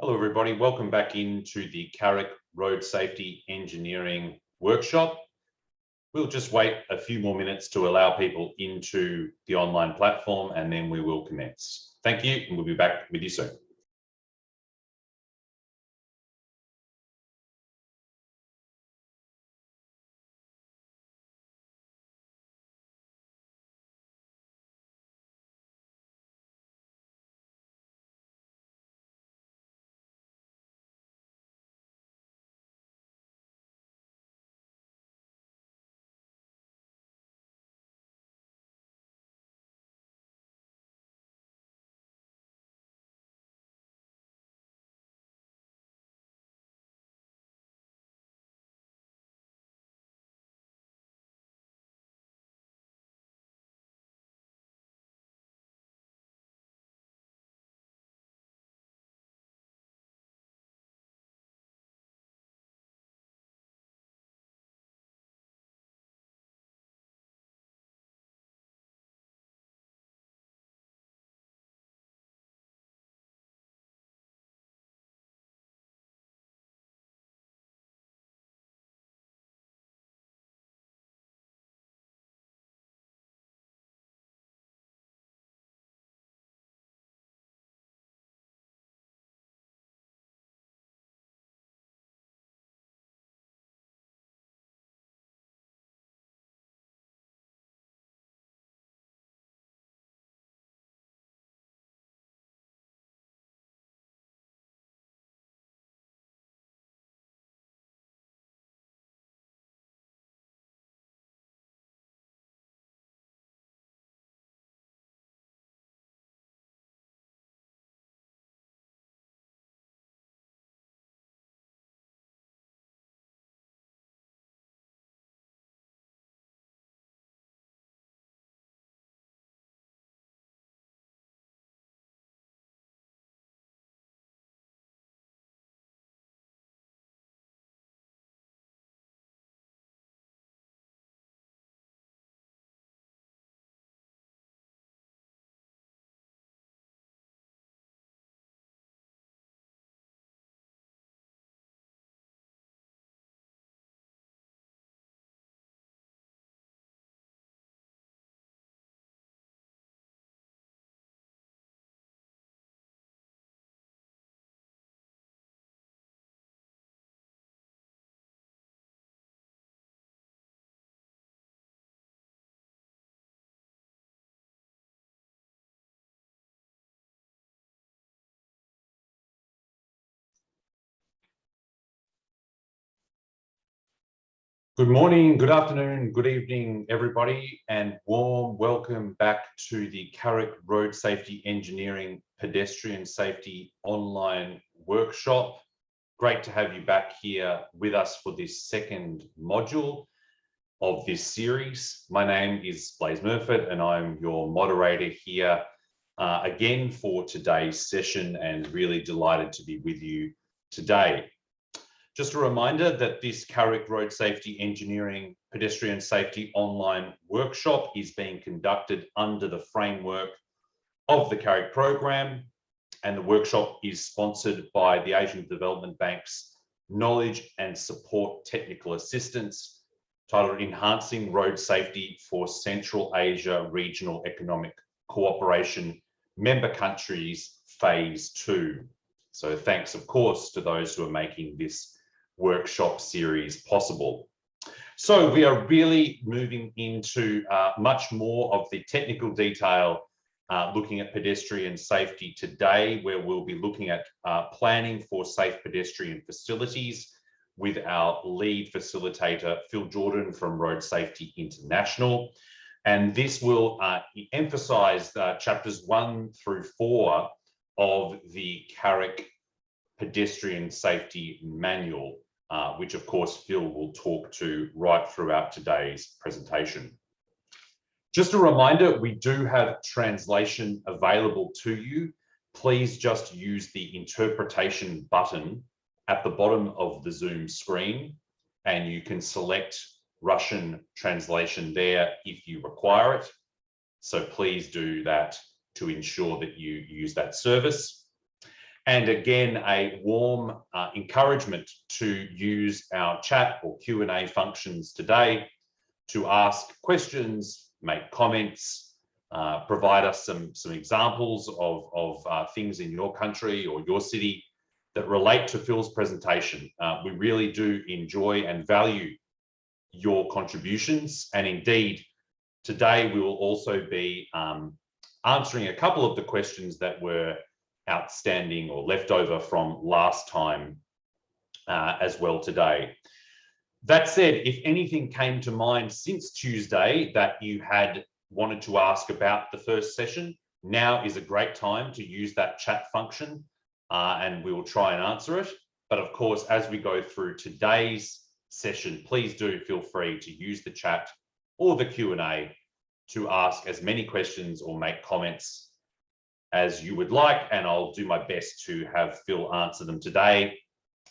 Hello everybody, welcome back into the CAREC Road Safety Engineering Workshop. We'll just wait a few more minutes to allow people into the online platform and then we will commence. Thank you and we'll be back with you soon. Good morning, good afternoon, good evening, everybody, and warm welcome back to the CAREC Road Safety Engineering Pedestrian Safety Online Workshop. Great to have you back here with us for this second module of this series. My name is Blaise Murfitt and I'm your moderator here again for today's session and really delighted to be with you today. Just a reminder that this CAREC Road Safety Engineering Pedestrian Safety Online Workshop is being conducted under the framework of the CAREC program, and the workshop is sponsored by the Asian Development Bank's Knowledge and Support Technical Assistance, titled Enhancing Road Safety for Central Asia Regional Economic Cooperation Member Countries Phase 2. So thanks, of course, to those who are making this workshop series possible. So we are really moving into much more of the technical detail, looking at pedestrian safety today, where we'll be looking at planning for safe pedestrian facilities with our lead facilitator, Phil Jordan from Road Safety International. And this will emphasize chapters 1 through 4 of the CAREC Pedestrian Safety Manual, which of course Phil will talk to right throughout today's presentation. Just a reminder, we do have translation available to you. Please just use the interpretation button at the bottom of the Zoom screen, and you can select Russian translation there if you require it. So please do that to ensure that you use that service. And again, a warm encouragement to use our chat or Q&A functions today to ask questions, make comments, provide us some examples of things in your country or your city that relate to Phil's presentation. We really do enjoy and value your contributions. And indeed, today we will also be answering a couple of the questions that were outstanding or left over from last time as well today. That said, if anything came to mind since Tuesday that you had wanted to ask about the first session, now is a great time to use that chat function and we will try and answer it. But of course, as we go through today's session, please do feel free to use the chat or the Q&A to ask as many questions or make comments as you would like, and I'll do my best to have Phil answer them today.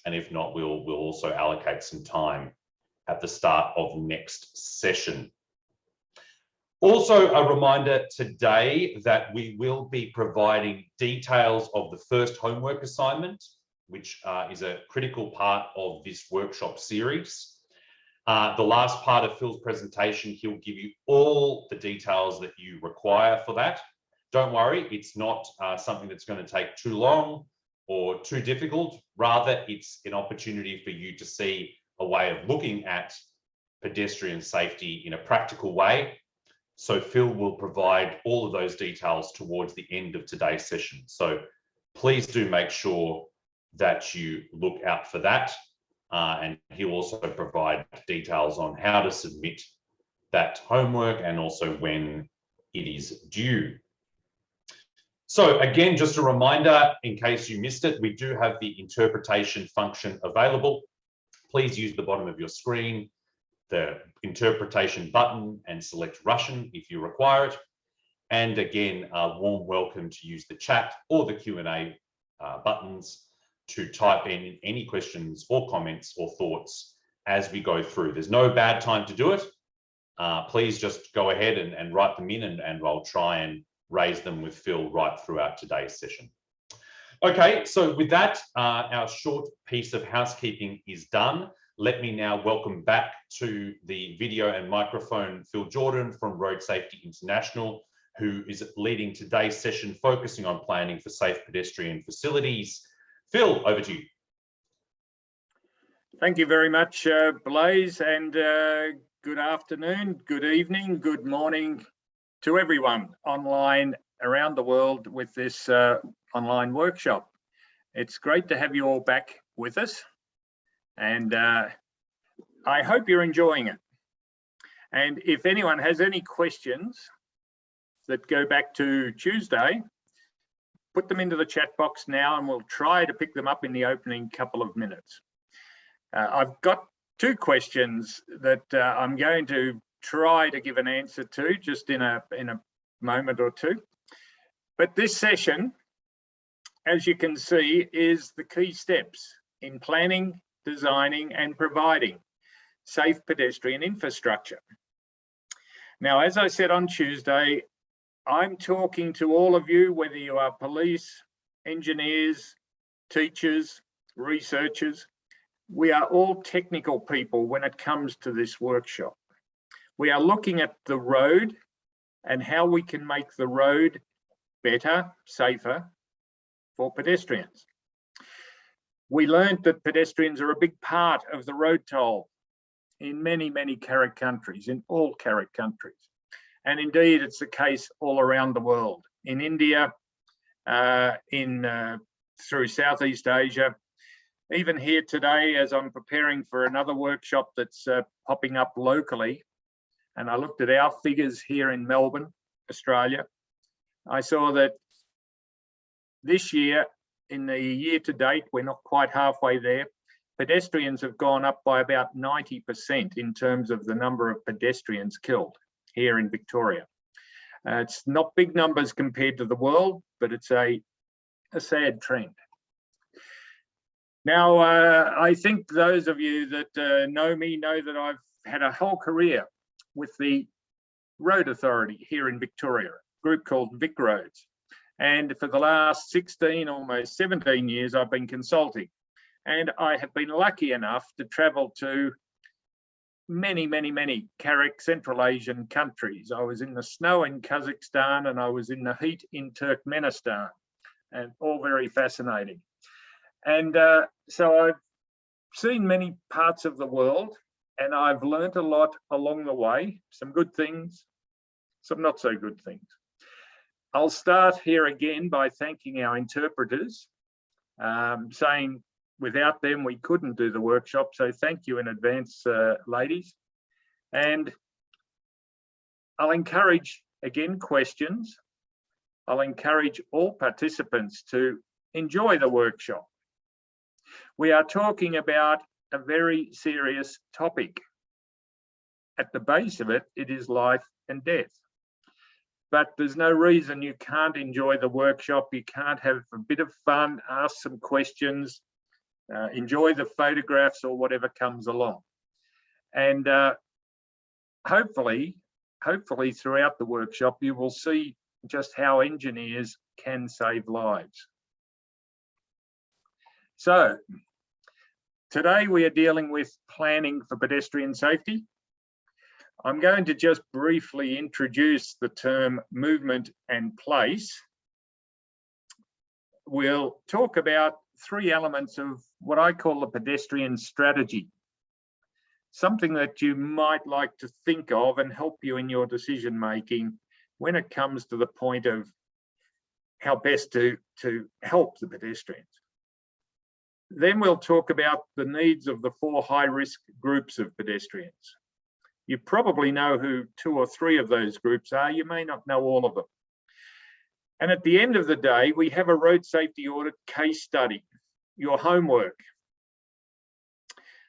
And if not, we'll also allocate some time at the start of next session. Also, a reminder today that we will be providing details of the first homework assignment, which is a critical part of this workshop series. The last part of Phil's presentation, he'll give you all the details that you require for that. Don't worry, it's not something that's going to take too long or too difficult. Rather, it's an opportunity for you to see a way of looking at pedestrian safety in a practical way. So Phil will provide all of those details towards the end of today's session. So please do make sure that you look out for that. And he'll also provide details on how to submit that homework and also when it is due. So again, just a reminder, in case you missed it, we do have the interpretation function available. Please use the bottom of your screen, the interpretation button, and select Russian if you require it. And again, a warm welcome to use the chat or the Q&A buttons to type in any questions or comments or thoughts as we go through. There's no bad time to do it. Please just go ahead and write them in, and I'll try and raise them with Phil right throughout today's session. Okay, so with that, our short piece of housekeeping is done. Let me now welcome back to the video and microphone Phil Jordan from Road Safety International, who is leading today's session focusing on planning for safe pedestrian facilities. Phil, over to you. Thank you very much, Blaise, and good afternoon, good evening, good morning to everyone online around the world with this online workshop. It's great to have you all back with us, and I hope you're enjoying it. And if anyone has any questions that go back to Tuesday, put them into the chat box now and we'll try to pick them up in the opening couple of minutes. I've got two questions that I'm going to try to give an answer to just in a moment or two. But this session, as you can see, is the key steps in planning, designing and providing safe pedestrian infrastructure. Now, as I said on Tuesday, I'm talking to all of you, whether you are police, engineers, teachers, researchers. We are all technical people when it comes to this workshop. We are looking at the road and how we can make the road better, safer for pedestrians. We learned that pedestrians are a big part of the road toll in many, many CAREC countries, in all CAREC countries. And indeed, it's the case all around the world. In India, through Southeast Asia, even here today, as I'm preparing for another workshop that's popping up locally, and I looked at our figures here in Melbourne, Australia, I saw that this year, in the year to date, we're not quite halfway there, pedestrians have gone up by about 90% in terms of the number of pedestrians killed here in Victoria. It's not big numbers compared to the world, but it's a sad trend. Now, I think those of you that know me know that I've had a whole career with the Road Authority here in Victoria, a group called Vic Roads. And for the last 16, almost 17 years, I've been consulting. And I have been lucky enough to travel to many CAREC Central Asian countries. I was in the snow in Kazakhstan and I was in the heat in Turkmenistan, and all very fascinating. And so I've seen many parts of the world and I've learned a lot along the way, some good things, some not so good things. I'll start here again by thanking our interpreters, saying without them, we couldn't do the workshop. So thank you in advance, ladies. And I'll encourage, again, questions. I'll encourage all participants to enjoy the workshop. We are talking about a very serious topic. At the base of it, it is life and death. But there's no reason you can't enjoy the workshop. You can't have a bit of fun, ask some questions, enjoy the photographs or whatever comes along. And hopefully throughout the workshop, you will see just how engineers can save lives. So today we are dealing with planning for pedestrian safety. I'm going to just briefly introduce the term movement and place. We'll talk about three elements of what I call the pedestrian strategy, something that you might like to think of and help you in your decision making when it comes to the point of how best to help the pedestrians. Then we'll talk about the needs of the 4 high-risk groups of pedestrians. You probably know who 2 or 3 of those groups are. You may not know all of them. And at the end of the day, we have a road safety audit case study, your homework.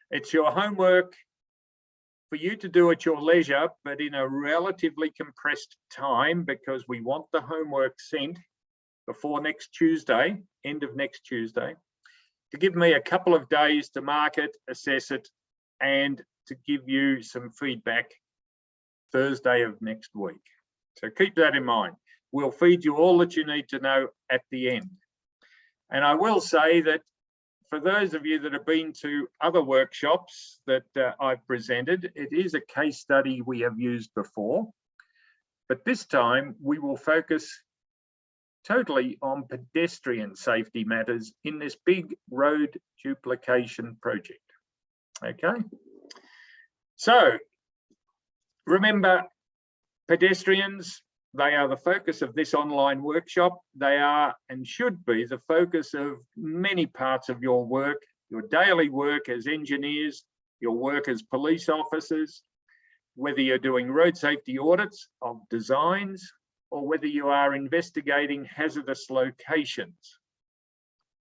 It's your homework for you to do at your leisure, but in a relatively compressed time, because we want the homework sent before next Tuesday, end of next Tuesday, to give me a couple of days to mark it, assess it, and to give you some feedback Thursday of next week. So keep that in mind. We'll feed you all that you need to know at the end. And I will say that for those of you that have been to other workshops that I've presented, it is a case study we have used before, but this time we will focus totally on pedestrian safety matters in this big road duplication project. Okay, so remember, pedestrians, they are the focus of this online workshop. They are and should be the focus of many parts of your work, your daily work as engineers, your work as police officers, whether you're doing road safety audits of designs, or whether you are investigating hazardous locations.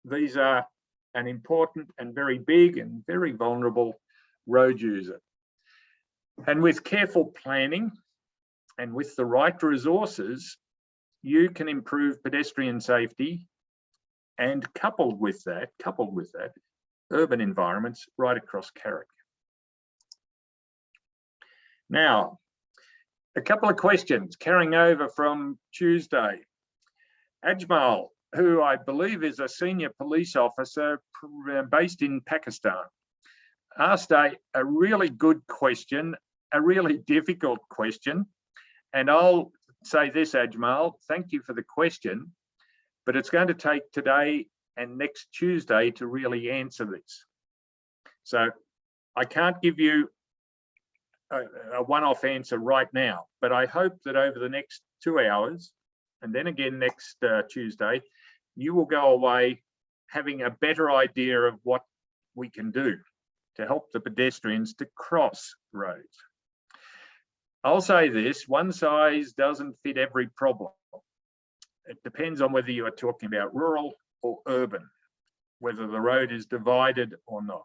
These are an important and very big and very vulnerable road user. And with careful planning and with the right resources, you can improve pedestrian safety, and coupled with that, urban environments right across CAREC. Now, a couple of questions carrying over from Tuesday. Ajmal, who I believe is a senior police officer based in Pakistan, asked a really good question, a really difficult question. And I'll say this, Ajmal, thank you for the question, but it's going to take today and next Tuesday to really answer this. So I can't give you a one-off answer right now, but I hope that over the next 2 hours, and then again next Tuesday, you will go away having a better idea of what we can do to help the pedestrians to cross roads. I'll say this, one size doesn't fit every problem. It depends on whether you are talking about rural or urban, whether the road is divided or not,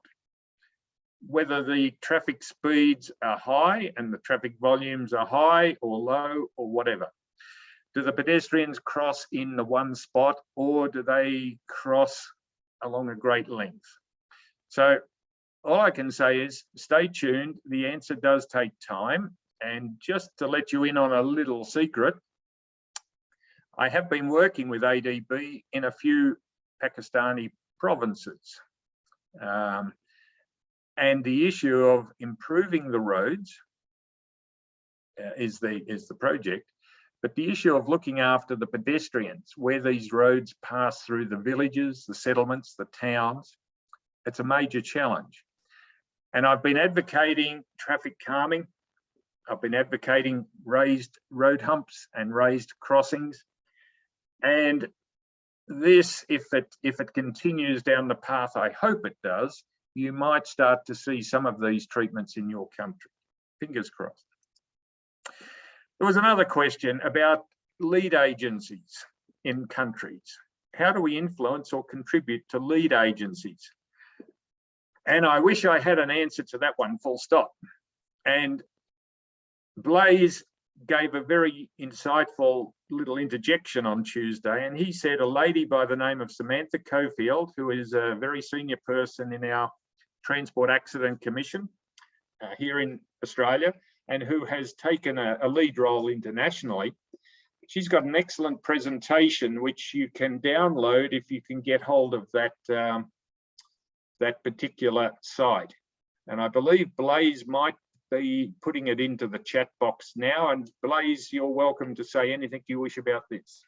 whether the traffic speeds are high and the traffic volumes are high or low or whatever. Do the pedestrians cross in the one spot, or do they cross along a great length? So all I can say is stay tuned. The answer does take time. And just to let you in on a little secret, I have been working with ADB in a few Pakistani provinces. And the issue of improving the roads is the project, but the issue of looking after the pedestrians, where these roads pass through the villages, the settlements, the towns, it's a major challenge. And I've been advocating traffic calming. I've been advocating raised road humps and raised crossings. And this, if it continues down the path, I hope it does, you might start to see some of these treatments in your country. Fingers crossed. There was another question about lead agencies in countries. How do we influence or contribute to lead agencies? And I wish I had an answer to that one, full stop. And Blaise gave a very insightful little interjection on Tuesday, and he said a lady by the name of Samantha Cofield, who is a very senior person in our Transport Accident Commission here in Australia, and who has taken a lead role internationally. She's got an excellent presentation which you can download if you can get hold of that, that particular site. And I believe Blaise might be putting it into the chat box now. And Blaise, you're welcome to say anything you wish about this.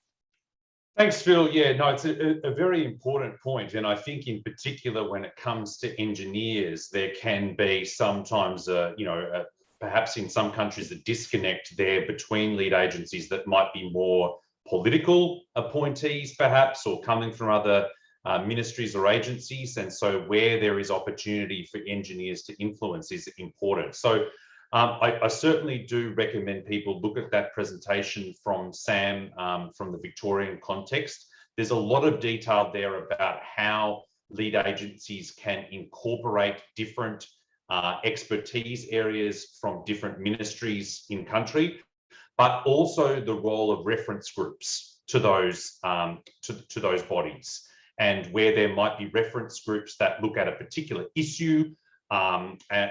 Thanks, Phil. Yeah, no, it's a very important point. And I think in particular, when it comes to engineers, there can be sometimes, perhaps in some countries, a disconnect there between lead agencies that might be more political appointees, perhaps, or coming from other ministries or agencies. And so where there is opportunity for engineers to influence is important. So I certainly do recommend people look at that presentation from Sam from the Victorian context. There's a lot of detail there about how lead agencies can incorporate different expertise areas from different ministries in country, but also the role of reference groups to those to those bodies, and where there might be reference groups that look at a particular issue,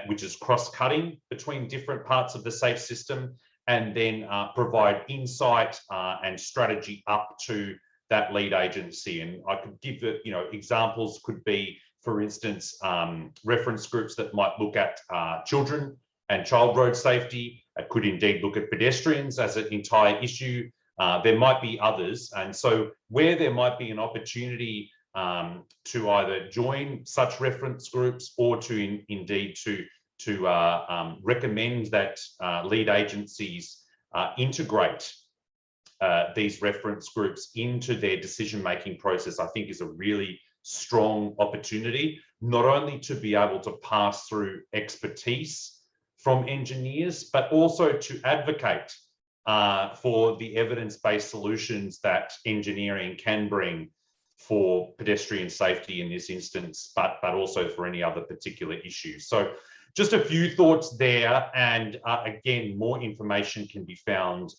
which is cross-cutting between different parts of the safe system, and then provide insight and strategy up to that lead agency. And I could give it, examples could be, for instance, reference groups that might look at children and child road safety. It could indeed look at pedestrians as an entire issue. There might be others. And so where there might be an opportunity to either join such reference groups or to indeed to recommend that lead agencies integrate these reference groups into their decision-making process, I think is a really strong opportunity, not only to be able to pass through expertise from engineers, but also to advocate for the evidence-based solutions that engineering can bring for pedestrian safety in this instance, but also for any other particular issues. So just a few thoughts there. And again, more information can be found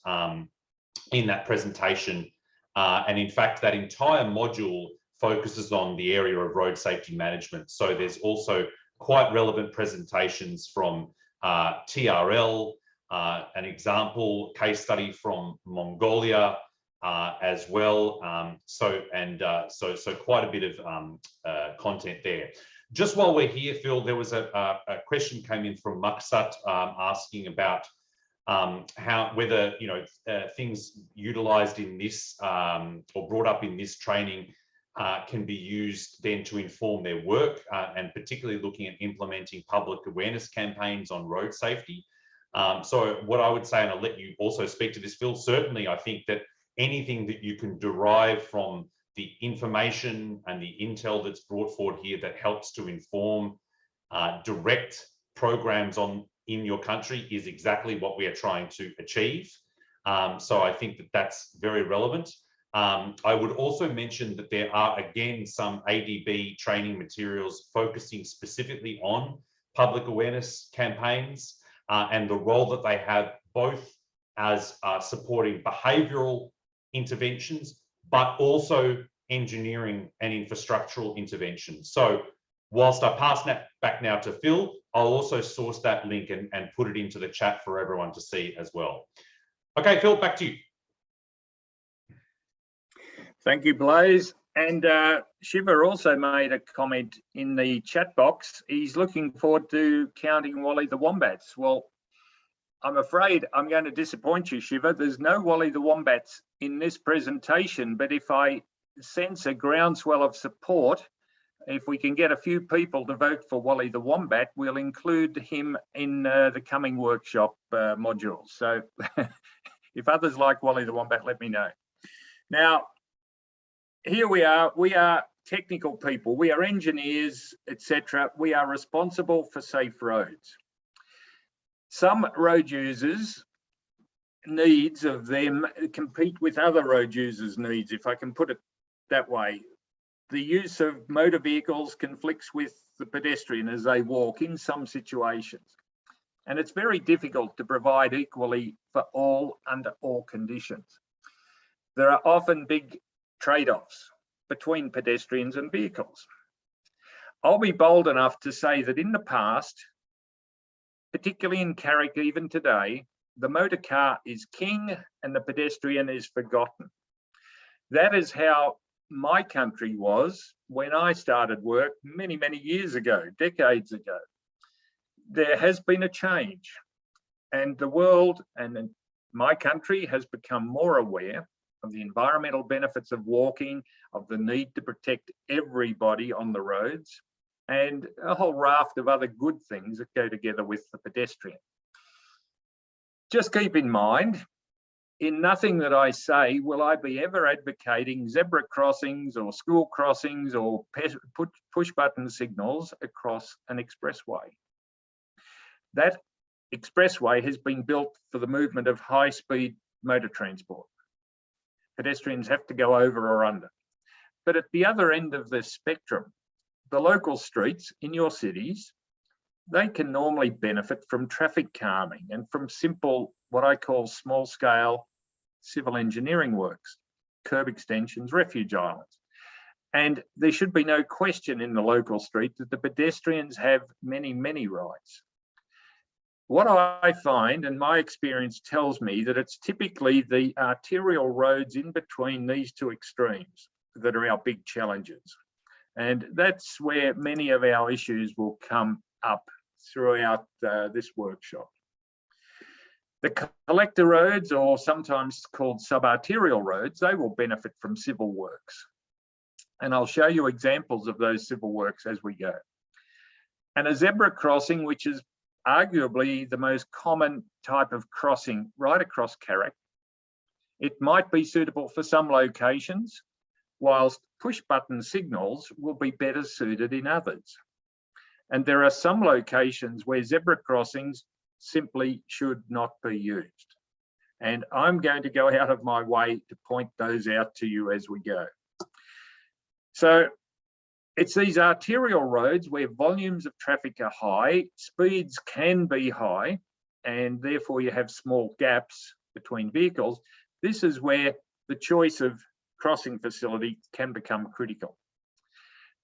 in that presentation. And in fact, that entire module focuses on the area of road safety management. So there's also quite relevant presentations from TRL, an example case study from Mongolia as well. So quite a bit of content there. Just while we're here, Phil, there was a question came in from Maksat asking about whether things utilized in this or brought up in this training can be used then to inform their work, and particularly looking at implementing public awareness campaigns on road safety. So what I would say, and I'll let you also speak to this, Phil, certainly I think that anything that you can derive from the information and the intel that's brought forward here that helps to inform direct programs in your country is exactly what we are trying to achieve. So I think that that's very relevant. I would also mention that there are, again, some ADB training materials focusing specifically on public awareness campaigns and the role that they have both as supporting behavioural interventions, but also engineering and infrastructural interventions. So whilst I pass that back now to Phil, I'll also source that link and put it into the chat for everyone to see as well. Okay, Phil, back to you. Thank you, Blaise. And Shiva also made a comment in the chat box. He's looking forward to counting Wally the Wombats. Well, I'm afraid I'm going to disappoint you, Shiva. There's no Wally the Wombats in this presentation, but if I sense a groundswell of support, if we can get a few people to vote for Wally the Wombat, we'll include him in the coming workshop modules. So if others like Wally the Wombat, let me know. Now, here we are technical people, we are engineers, etc. We are responsible for safe roads. Some road users' needs of them compete with other road users' needs, if I can put it that way. The use of motor vehicles conflicts with the pedestrian as they walk in some situations. And it's very difficult to provide equally for all under all conditions. There are often big trade-offs between pedestrians and vehicles. I'll be bold enough to say that in the past, particularly in CAREC even today, the motor car is king and the pedestrian is forgotten. That is how my country was when I started work many, many years ago, decades ago. There has been a change, and the world and my country has become more aware of the environmental benefits of walking, of the need to protect everybody on the roads, and a whole raft of other good things that go together with the pedestrian. Just keep in mind, in nothing that I say will I be ever advocating zebra crossings or school crossings or push button signals across an expressway. That expressway has been built for the movement of high-speed motor transport. Pedestrians have to go over or under. But at the other end of the spectrum, the local streets in your cities, they can normally benefit from traffic calming and from simple, what I call small-scale civil engineering works, curb extensions, refuge islands. And there should be no question in the local street that the pedestrians have many, many rights. What I find, and my experience tells me, that it's typically the arterial roads in between these two extremes that are our big challenges. And that's where many of our issues will come up throughout this workshop. The collector roads, or sometimes called subarterial roads, they will benefit from civil works. And I'll show you examples of those civil works as we go. And a zebra crossing, which is arguably the most common type of crossing right across CAREC, it might be suitable for some locations, whilst push button signals will be better suited in others. And there are some locations where zebra crossings simply should not be used. And I'm going to go out of my way to point those out to you as we go. So it's these arterial roads where volumes of traffic are high, speeds can be high, and therefore you have small gaps between vehicles. This is where the choice of crossing facility can become critical.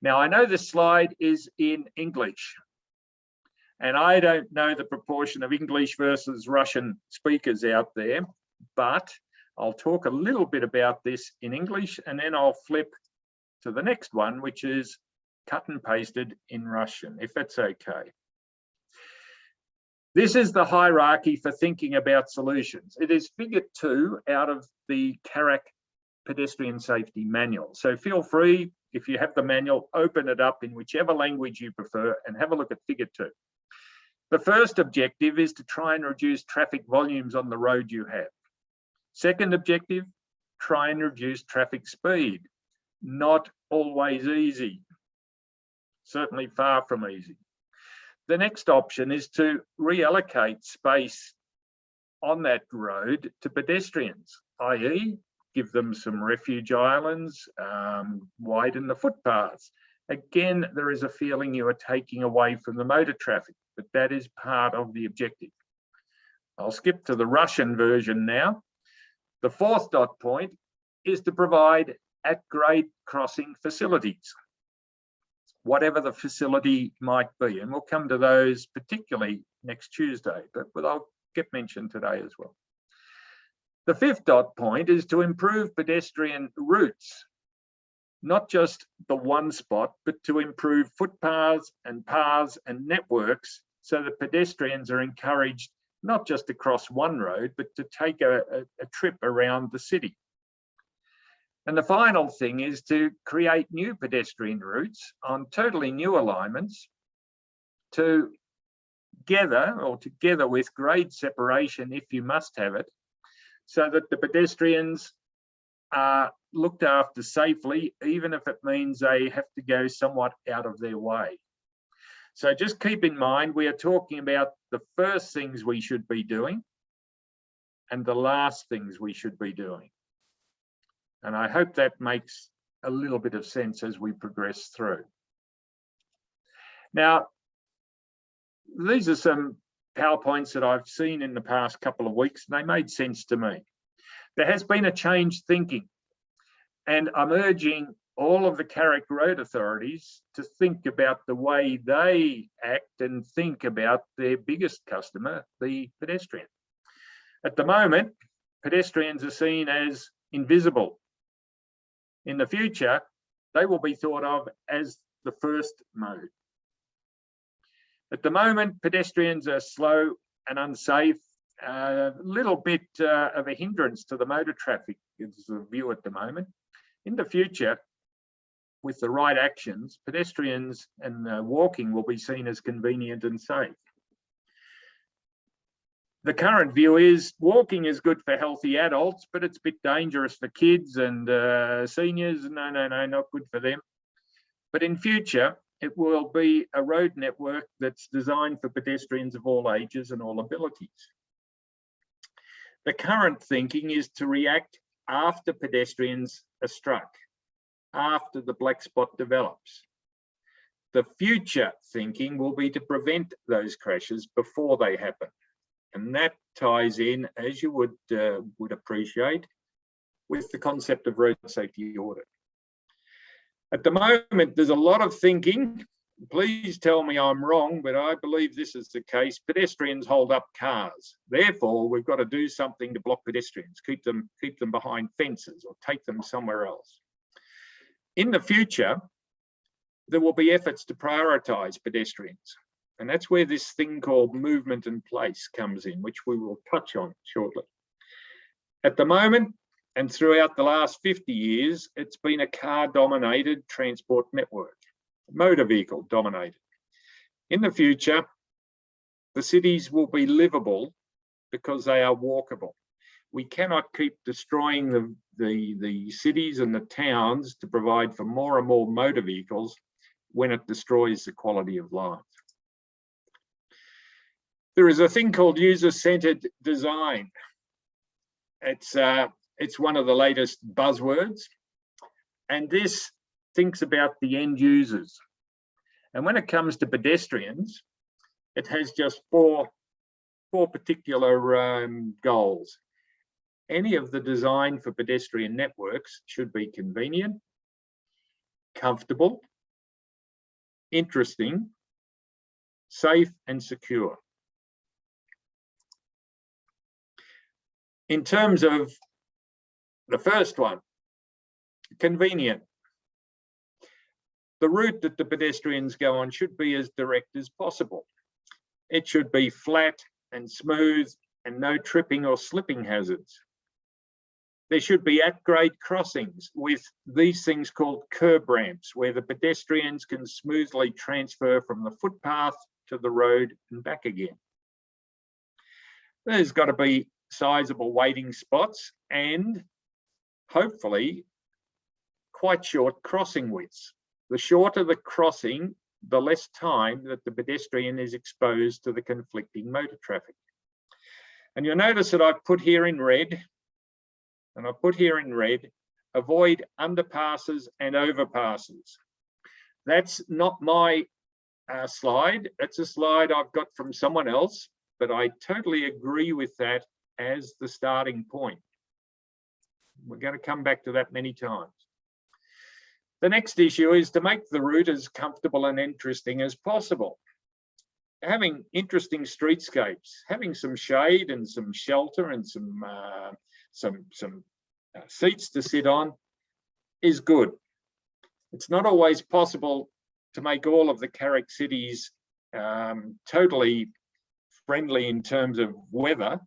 Now, I know this slide is in English, and I don't know the proportion of English versus Russian speakers out there, but I'll talk a little bit about this in English, and then I'll flip to the next one, which is cut and pasted in Russian, if that's okay. This is the hierarchy for thinking about solutions. It is figure 2 out of the CAREC Pedestrian Safety Manual. So feel free, if you have the manual, open it up in whichever language you prefer and have a look at figure 2. The first objective is to try and reduce traffic volumes on the road you have. Second objective, try and reduce traffic speed. Not always easy. Certainly far from easy. The next option is to reallocate space on that road to pedestrians, i.e. give them some refuge islands, widen the footpaths. Again, there is a feeling you are taking away from the motor traffic, but that is part of the objective. I'll skip to the Russian version now. The fourth dot point is to provide at-grade crossing facilities, whatever the facility might be. And we'll come to those particularly next Tuesday, but I'll get mentioned today as well. The fifth dot point is to improve pedestrian routes not just the one spot, but to improve footpaths and paths and networks so that pedestrians are encouraged not just to cross one road, but to take a trip around the city. And the final thing is to create new pedestrian routes on totally new alignments together with grade separation, if you must have it, so that the pedestrians are looked after safely, even if it means they have to go somewhat out of their way. So just keep in mind, we are talking about the first things we should be doing and the last things we should be doing. And I hope that makes a little bit of sense as we progress through. Now, these are some PowerPoints that I've seen in the past couple of weeks, and they made sense to me. There has been a change thinking, and I'm urging all of the CAREC road authorities to think about the way they act and think about their biggest customer, the pedestrian. At the moment, pedestrians are seen as invisible. In the future, they will be thought of as the first mode. At the moment, pedestrians are slow and unsafe, a little bit of a hindrance to the motor traffic is the view at the moment. In the future, with the right actions, pedestrians and walking will be seen as convenient and safe. The current view is walking is good for healthy adults, but it's a bit dangerous for kids and seniors. No, not good for them. But in future, it will be a road network that's designed for pedestrians of all ages and all abilities. The current thinking is to react after pedestrians are struck, after the black spot develops. The future thinking will be to prevent those crashes before they happen. And that ties in, as you would appreciate, with the concept of road safety audit. At the moment, there's a lot of thinking. Please tell me I'm wrong, but I believe this is the case. Pedestrians hold up cars. Therefore, we've got to do something to block pedestrians, keep them behind fences or take them somewhere else. In the future, there will be efforts to prioritize pedestrians. And that's where this thing called movement and place comes in, which we will touch on shortly. At the moment, and throughout the last 50 years, it's been a car-dominated transport network, motor vehicle dominated. In the future, the cities will be livable because they are walkable. We cannot keep destroying the cities and the towns to provide for more and more motor vehicles when it destroys the quality of life. There is a thing called user-centered design. It's one of the latest buzzwords, and this thinks about the end users. And when it comes to pedestrians, it has just four particular goals. Any of the design for pedestrian networks should be convenient, comfortable, interesting, safe, and secure. In terms of the first one, convenient. The route that the pedestrians go on should be as direct as possible. It should be flat and smooth and no tripping or slipping hazards. There should be at-grade crossings with these things called curb ramps, where the pedestrians can smoothly transfer from the footpath to the road and back again. There's got to be sizable waiting spots and hopefully quite short crossing widths. The shorter the crossing, the less time that the pedestrian is exposed to the conflicting motor traffic. And you'll notice that I've put here in red, avoid underpasses and overpasses. That's not my slide. That's a slide I've got from someone else, but I totally agree with that as the starting point. We're going to come back to that many times. The next issue is to make the route as comfortable and interesting as possible. Having interesting streetscapes, having some shade and some shelter and some seats to sit on is good. It's not always possible to make all of the CAREC cities totally friendly in terms of weather,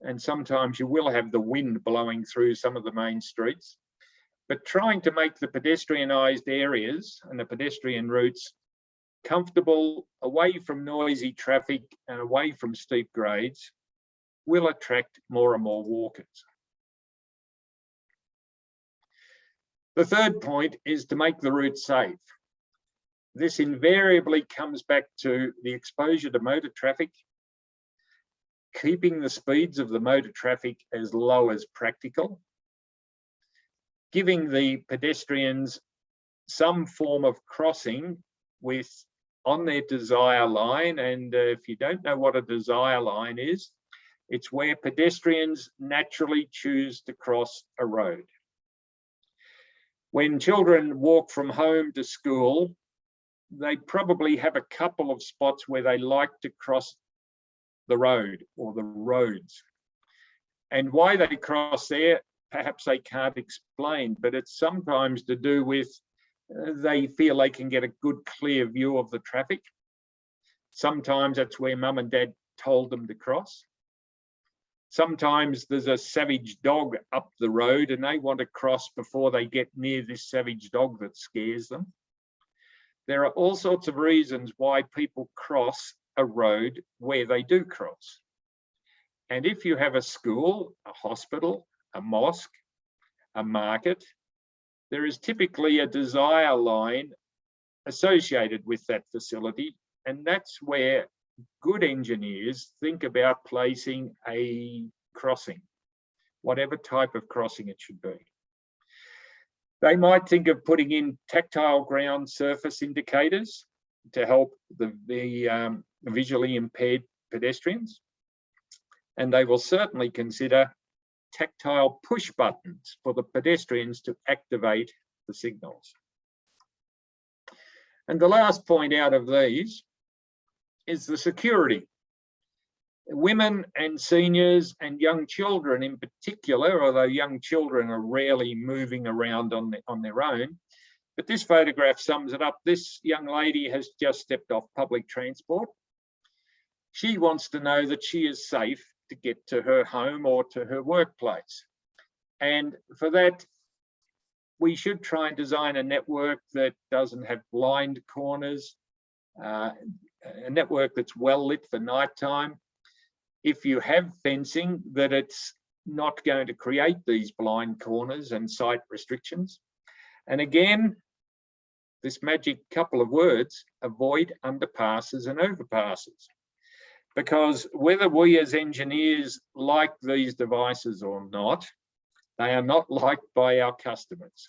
and sometimes you will have the wind blowing through some of the main streets. But trying to make the pedestrianised areas and the pedestrian routes comfortable, away from noisy traffic and away from steep grades, will attract more and more walkers. The third point is to make the route safe. This invariably comes back to the exposure to motor traffic, keeping the speeds of the motor traffic as low as practical, giving the pedestrians some form of crossing on their desire line. And if you don't know what a desire line is, it's where pedestrians naturally choose to cross a road. When children walk from home to school, they probably have a couple of spots where they like to cross the road or the roads. And why they cross there, perhaps they can't explain, but it's sometimes to do with they feel they can get a good clear view of the traffic. Sometimes that's where mum and dad told them to cross. Sometimes there's a savage dog up the road and they want to cross before they get near this savage dog that scares them. There are all sorts of reasons why people cross a road where they do cross. And if you have a school, a hospital, a mosque, a market, there is typically a desire line associated with that facility, and that's where good engineers think about placing a crossing, whatever type of crossing it should be. They might think of putting in tactile ground surface indicators to help the visually impaired pedestrians, and they will certainly consider tactile push buttons for the pedestrians to activate the signals. And the last point out of these is the security. Women and seniors and young children in particular, although young children are rarely moving around on their own, but this photograph sums it up. This young lady has just stepped off public transport. She wants to know that she is safe to get to her home or to her workplace. And for that, we should try and design a network that doesn't have blind corners, a network that's well lit for nighttime. If you have fencing, that it's not going to create these blind corners and sight restrictions. And again, this magic couple of words, avoid underpasses and overpasses. Because whether we as engineers like these devices or not, they are not liked by our customers.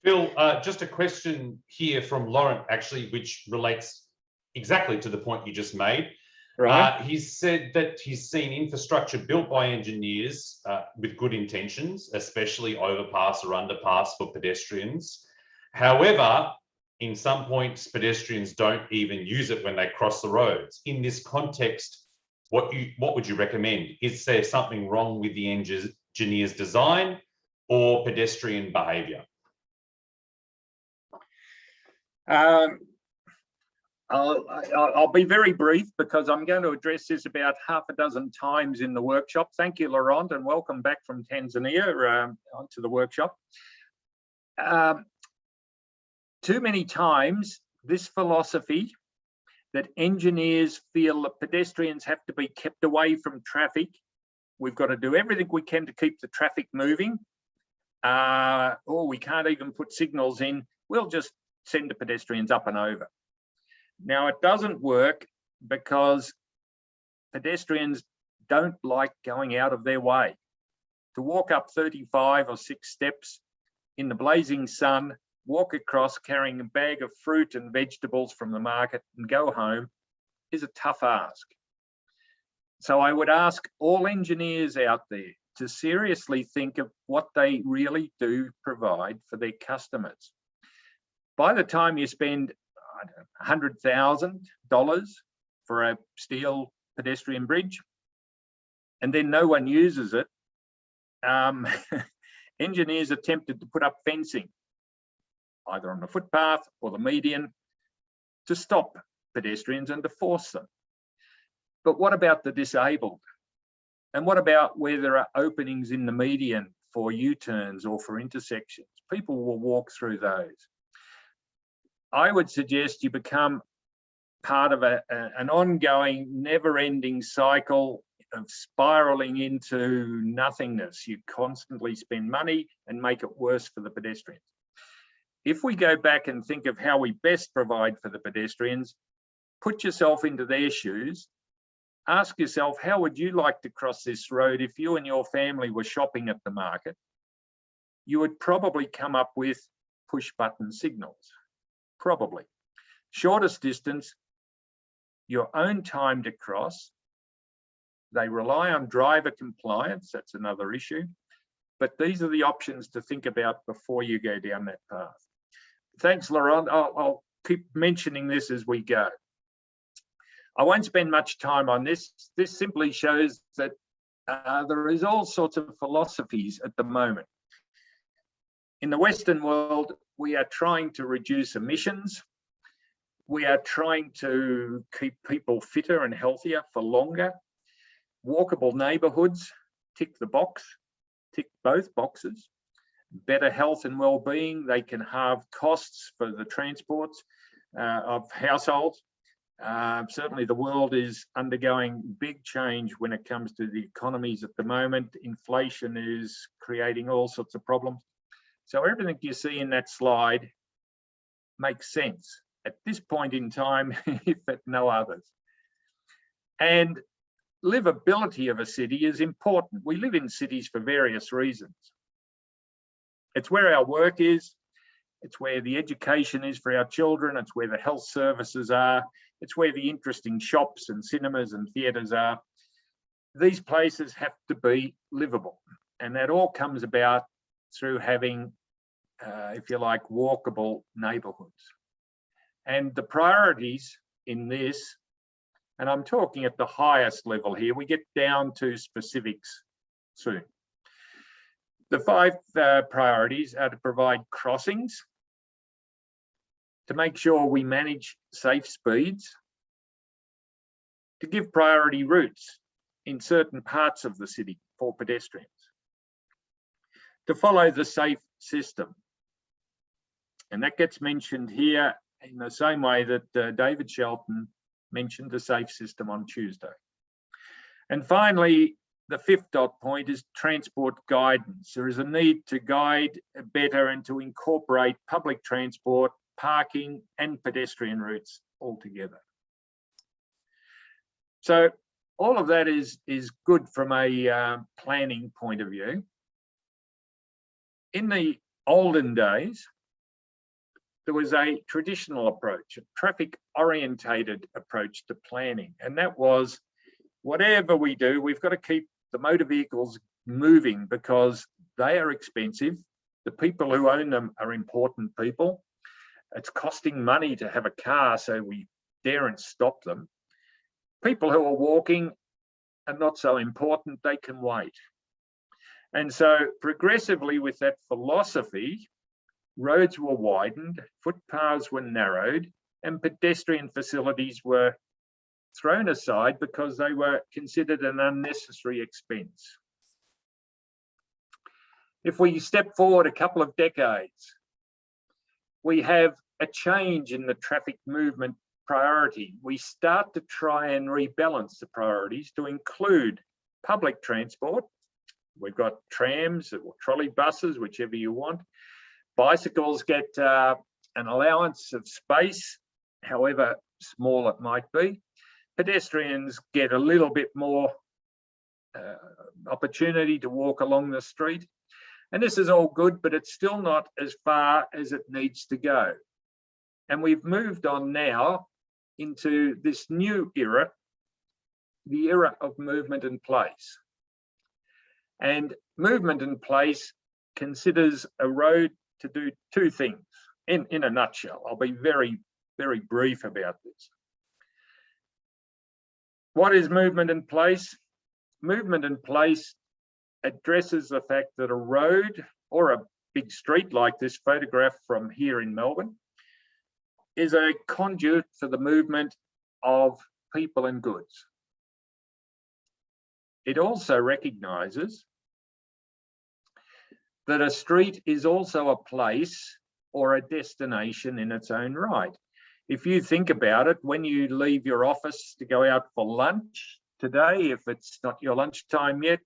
Phil, just a question here from Laurent, actually, which relates exactly to the point you just made. Right. He said that he's seen infrastructure built by engineers with good intentions, especially overpass or underpass for pedestrians. However, in some points, pedestrians don't even use it when they cross the roads. In this context, what would you recommend? Is there something wrong with the engineer's design or pedestrian behaviour? I'll be very brief because I'm going to address this about half a dozen times in the workshop. Thank you, Laurent, and welcome back from Tanzania onto the workshop. Too many times, this philosophy that engineers feel that pedestrians have to be kept away from traffic, we've got to do everything we can to keep the traffic moving, or we can't even put signals in, we'll just send the pedestrians up and over. Now, it doesn't work because pedestrians don't like going out of their way. To walk up 35 or 6 steps in the blazing sun, walk across carrying a bag of fruit and vegetables from the market and go home is a tough ask. So I would ask all engineers out there to seriously think of what they really do provide for their customers. By the time you spend $100,000 for a steel pedestrian bridge and then no one uses it, engineers are tempted to put up fencing. either on the footpath or the median, to stop pedestrians and to force them. But what about the disabled? And what about where there are openings in the median for U-turns or for intersections? People will walk through those. I would suggest you become part of an ongoing, never-ending cycle of spiraling into nothingness. You constantly spend money and make it worse for the pedestrians. If we go back and think of how we best provide for the pedestrians, put yourself into their shoes, ask yourself, how would you like to cross this road if you and your family were shopping at the market? You would probably come up with push-button signals, probably. Shortest distance, your own time to cross. They rely on driver compliance, that's another issue. But these are the options to think about before you go down that path. Thanks, Laurent. I'll keep mentioning this as we go. I won't spend much time on this. This simply shows that there is all sorts of philosophies at the moment. In the Western world, we are trying to reduce emissions. We are trying to keep people fitter and healthier for longer. Walkable neighbourhoods, tick the box, tick both boxes. Better health and well-being, they can halve costs for the transports of households. Certainly the world is undergoing big change when it comes to the economies at the moment. Inflation is creating all sorts of problems. So everything you see in that slide makes sense at this point in time, if at no others. And livability of a city is important. We live in cities for various reasons. It's where our work is, it's where the education is for our children, it's where the health services are, it's where the interesting shops and cinemas and theatres are. These places have to be livable, and that all comes about through having, if you like, walkable neighbourhoods. And the priorities in this, and I'm talking at the highest level here, we get down to specifics soon. The 5 priorities are to provide crossings, to make sure we manage safe speeds, to give priority routes in certain parts of the city for pedestrians, to follow the safe system. And that gets mentioned here in the same way that David Shelton mentioned the safe system on Tuesday. And finally, the 5th dot point is transport guidance. There is a need to guide better and to incorporate public transport, parking and pedestrian routes all together. So all of that is good from a planning point of view. In the olden days, there was a traditional approach, a traffic-orientated approach to planning, and that was, whatever we do, we've got to keep the motor vehicles moving because they are expensive. The people who own them are important people. It's costing money to have a car, so we daren't stop them. People who are walking are not so important, they can wait. And so progressively with that philosophy, roads were widened, footpaths were narrowed, and pedestrian facilities were thrown aside because they were considered an unnecessary expense. If we step forward a couple of decades, we have a change in the traffic movement priority. We start to try and rebalance the priorities to include public transport. We've got trams or trolley buses, whichever you want. Bicycles get an allowance of space, however small it might be. Pedestrians get a little bit more opportunity to walk along the street. And this is all good, but it's still not as far as it needs to go. And we've moved on now into this new era, the era of movement and place. And movement and place considers a road to do 2 things in a nutshell. I'll be very, very brief about this. What is movement and place? Movement and place addresses the fact that a road or big street like this photograph from here in Melbourne is a conduit for the movement of people and goods. It also recognises that a street is also a place or a destination in its own right. If you think about it, when you leave your office to go out for lunch today, if it's not your lunchtime yet,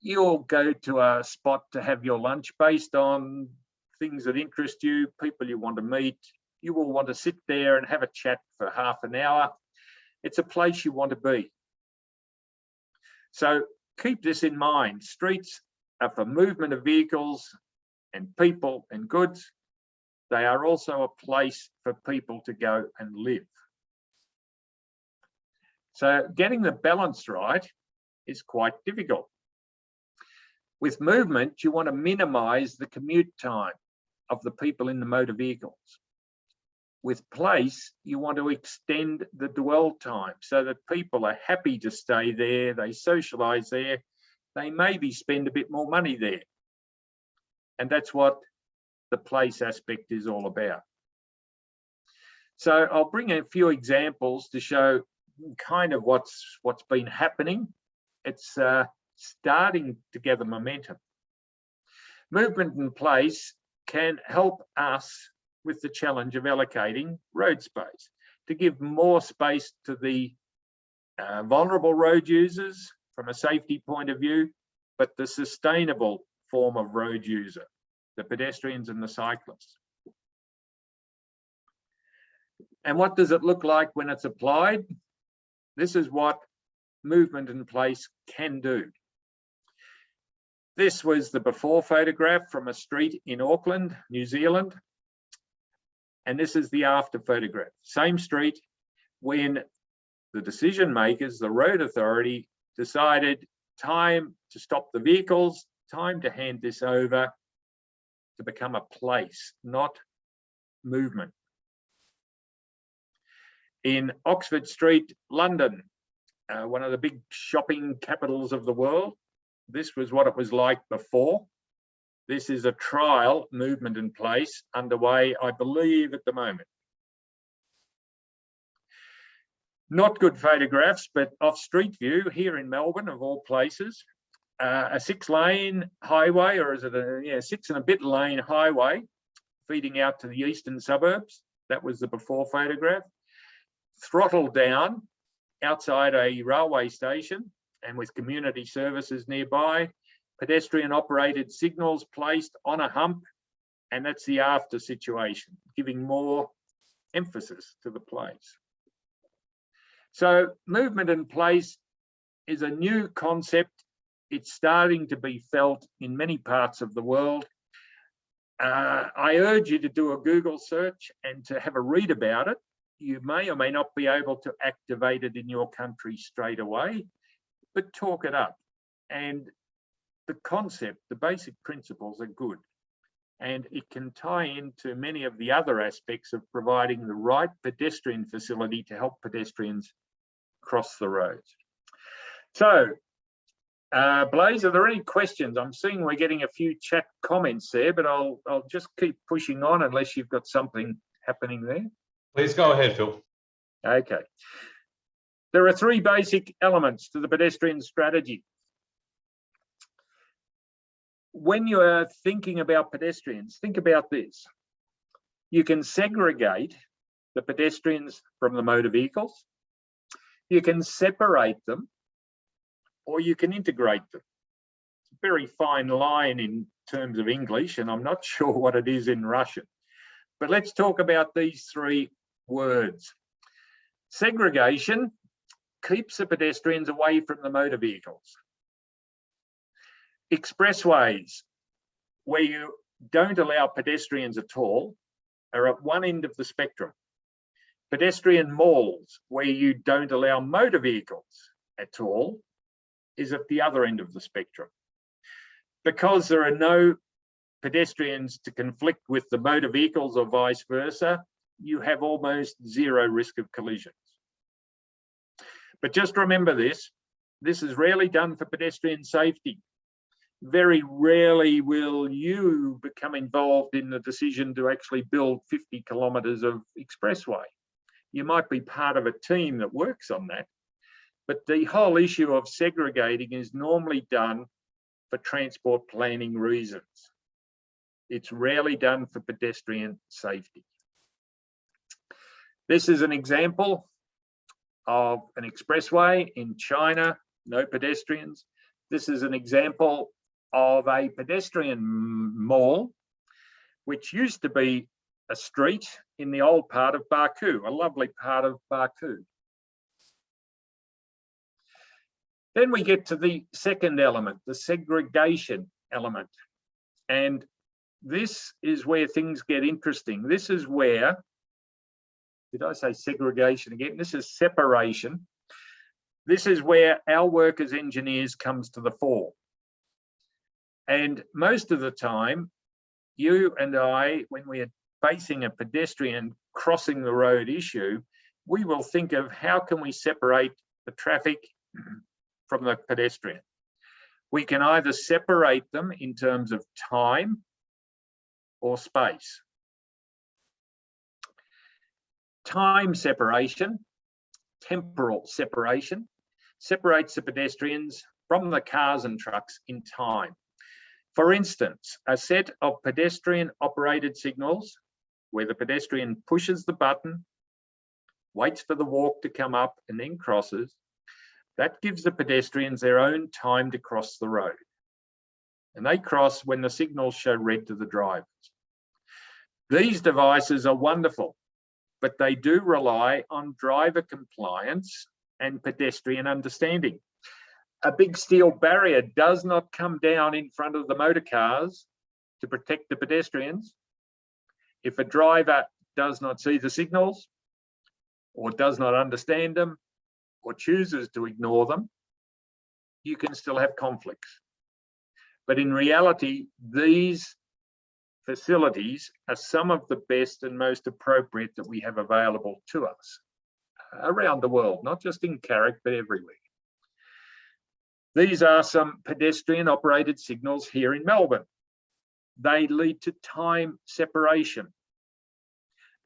you'll go to a spot to have your lunch based on things that interest you, people you want to meet. You will want to sit there and have a chat for half an hour. It's a place you want to be. So keep this in mind. Streets are for movement of vehicles and people and goods. They are also a place for people to go and live. So getting the balance right is quite difficult. With movement, you want to minimize the commute time of the people in the motor vehicles. With place, you want to extend the dwell time so that people are happy to stay there, they socialize there, they maybe spend a bit more money there. And that's what the place aspect is all about. So I'll bring a few examples to show kind of what's been happening. It's starting to gather momentum. Movement in place can help us with the challenge of allocating road space, to give more space to the vulnerable road users from a safety point of view, but the sustainable form of road user, the pedestrians and the cyclists. And what does it look like when it's applied? This is what movement in place can do. This was the before photograph from a street in Auckland, New Zealand. And this is the after photograph. Same street when the decision makers, the road authority, decided time to stop the vehicles, time to hand this over to become a place, not movement. In Oxford Street, London, one of the big shopping capitals of the world, this was what it was like before. This is a trial movement in place underway, I believe, at the moment. Not good photographs, but off street view here in Melbourne, of all places. A 6-lane highway, or is it a 6 and a bit lane highway feeding out to the eastern suburbs. That was the before photograph. Throttled down outside a railway station and with community services nearby. Pedestrian operated signals placed on a hump, and that's the after situation, giving more emphasis to the place. So movement in place is a new concept. It's starting to be felt in many parts of the world. I urge you to do a Google search and to have a read about it. You may or may not be able to activate it in your country straight away, but talk it up. And the concept, the basic principles are good. And it can tie into many of the other aspects of providing the right pedestrian facility to help pedestrians cross the roads. So, Blaise, are there any questions? I'm seeing we're getting a few chat comments there, but I'll just keep pushing on unless you've got something happening there. Please go ahead, Phil. Okay. There are 3 basic elements to the pedestrian strategy. When you are thinking about pedestrians, think about this. You can segregate the pedestrians from the motor vehicles. You can separate them, or you can integrate them. It's a very fine line in terms of English, and I'm not sure what it is in Russian. But let's talk about these 3 words. Segregation keeps the pedestrians away from the motor vehicles. Expressways, where you don't allow pedestrians at all, are at one end of the spectrum. Pedestrian malls, where you don't allow motor vehicles at all, is at the other end of the spectrum. Because there are no pedestrians to conflict with the motor vehicles or vice versa, you have almost zero risk of collisions. But just remember this is rarely done for pedestrian safety. Very rarely will you become involved in the decision to actually build 50 kilometres of expressway. You might be part of a team that works on that, but the whole issue of segregating is normally done for transport planning reasons. It's rarely done for pedestrian safety. This is an example of an expressway in China, no pedestrians. This is an example of a pedestrian mall, which used to be a street in the old part of Baku, a lovely part of Baku. Then we get to the second element, the segregation element. And this is where things get interesting. This is where, did I say segregation again? This is separation. This is where our work as engineers comes to the fore. And most of the time, you and I, when we are facing a pedestrian crossing the road issue, we will think of how can we separate the traffic from the pedestrian. We can either separate them in terms of time or space. Time separation, temporal separation, separates the pedestrians from the cars and trucks in time. For instance, a set of pedestrian operated signals where the pedestrian pushes the button, waits for the walk to come up and then crosses, that gives the pedestrians their own time to cross the road. And they cross when the signals show red to the drivers. These devices are wonderful, but they do rely on driver compliance and pedestrian understanding. A big steel barrier does not come down in front of the motor cars to protect the pedestrians. If a driver does not see the signals or does not understand them or chooses to ignore them, you can still have conflicts. But in reality, these facilities are some of the best and most appropriate that we have available to us around the world, not just in CAREC, but everywhere. These are some pedestrian operated signals here in Melbourne. They lead to time separation.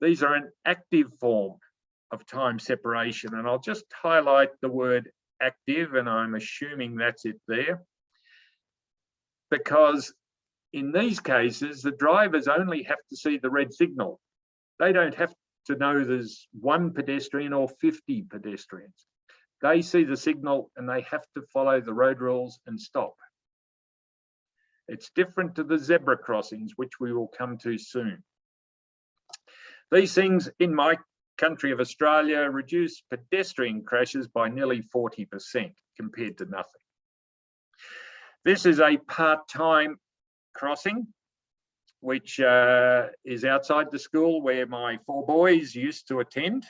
These are an active form of time separation, and I'll just highlight the word active, and I'm assuming that's it there, because in these cases, the drivers only have to see the red signal. They don't have to know there's one pedestrian or 50 pedestrians. They see the signal and they have to follow the road rules and stop. It's different to the zebra crossings, which we will come to soon. These things in my country of Australia reduce pedestrian crashes by nearly 40% compared to nothing. This is a part-time crossing, which is outside the school where my 4 boys used to attend.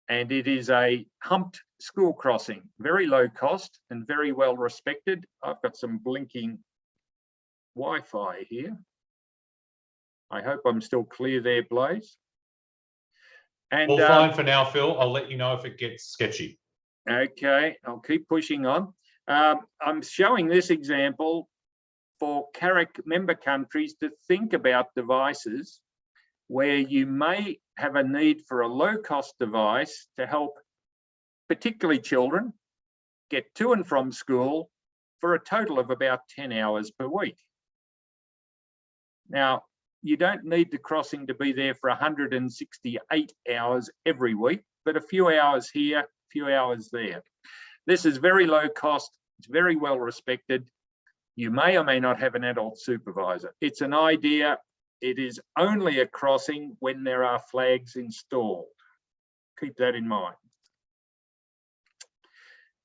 And it is a humped school crossing, very low cost and very well respected. I've got some blinking Wi-Fi here. I hope I'm still clear there, Blaze. And all fine for now, Phil. I'll let you know if it gets sketchy. Okay, I'll keep pushing on. I'm showing this example for CAREC member countries to think about devices where you may have a need for a low-cost device to help particularly children get to and from school for a total of about 10 hours per week. Now, you don't need the crossing to be there for 168 hours every week, but a few hours here, a few hours there. This is very low cost, it's very well respected. You may or may not have an adult supervisor. It's an idea. It is only a crossing when there are flags installed. Keep that in mind.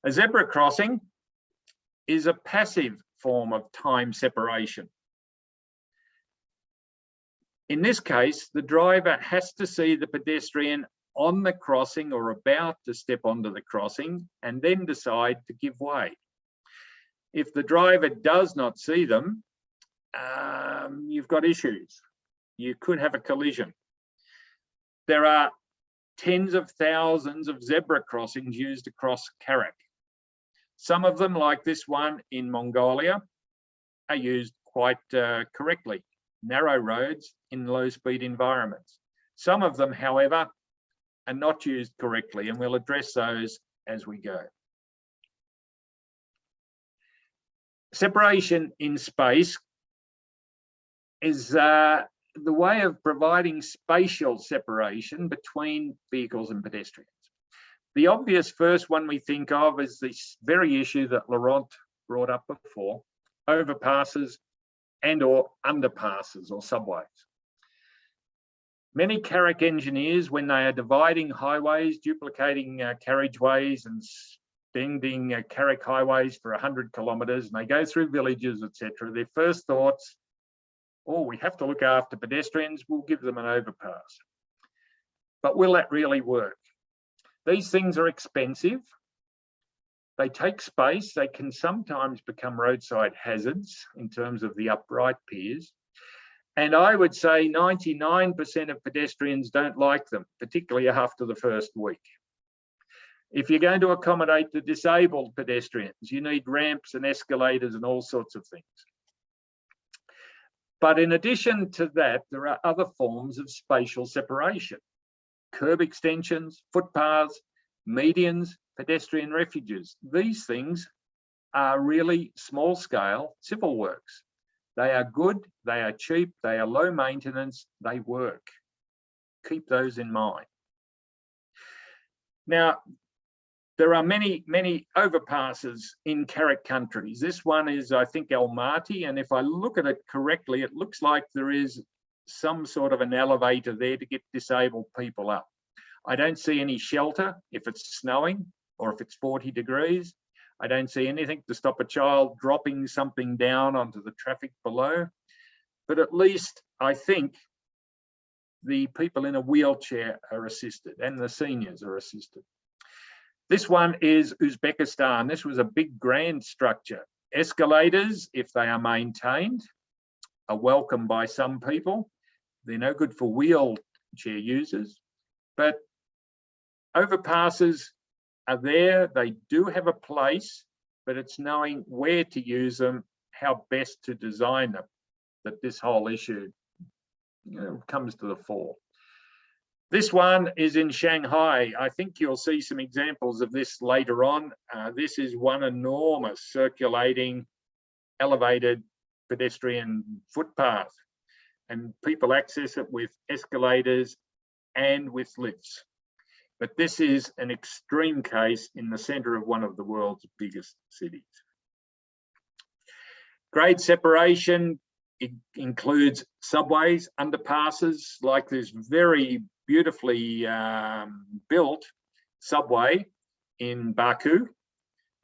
A zebra crossing is a passive form of time separation. In this case, the driver has to see the pedestrian on the crossing or about to step onto the crossing and then decide to give way. If the driver does not see them, you've got issues. You could have a collision. There are tens of thousands of zebra crossings used across CAREC. Some of them, like this one in Mongolia, are used quite correctly. Narrow roads in low-speed environments. Some of them, however, are not used correctly, and we'll address those as we go. Separation in space is the way of providing spatial separation between vehicles and pedestrians. The obvious first one we think of is this very issue that Laurent brought up before, overpasses and or underpasses or subways. Many CAREC engineers, when they are dividing highways, duplicating carriageways and extending CAREC highways for 100 kilometres, and they go through villages, etc., their first thoughts, oh, we have to look after pedestrians, we'll give them an overpass. But will that really work? These things are expensive. They take space. They can sometimes become roadside hazards in terms of the upright piers. And I would say 99% of pedestrians don't like them, particularly after the first week. If you're going to accommodate the disabled pedestrians, you need ramps and escalators and all sorts of things. But in addition to that, there are other forms of spatial separation. Curb extensions, footpaths, medians, pedestrian refuges. These things are really small-scale civil works. They are good, they are cheap, they are low maintenance, they work. Keep those in mind. Now, there are many overpasses in CAREC countries. This one is, I think, Almaty, and if I look at it correctly, it looks like there is some sort of an elevator there to get disabled people up. I don't see any shelter if it's snowing or if it's 40 degrees. I don't see anything to stop a child dropping something down onto the traffic below. But at least I think the people in a wheelchair are assisted and the seniors are assisted. This one is Uzbekistan. This was a big grand structure. Escalators, if they are maintained, are welcome by some people. They're no good for wheelchair users, but overpasses are there. They do have a place, but it's knowing where to use them, how best to design them, that this whole issue comes to the fore. This one is in Shanghai. I think you'll see some examples of this later on. This is one enormous circulating elevated pedestrian footpath, and people access it with escalators and with lifts. But this is an extreme case in the centre of one of the world's biggest cities. Grade separation includes subways, underpasses, like this very beautifully built subway in Baku.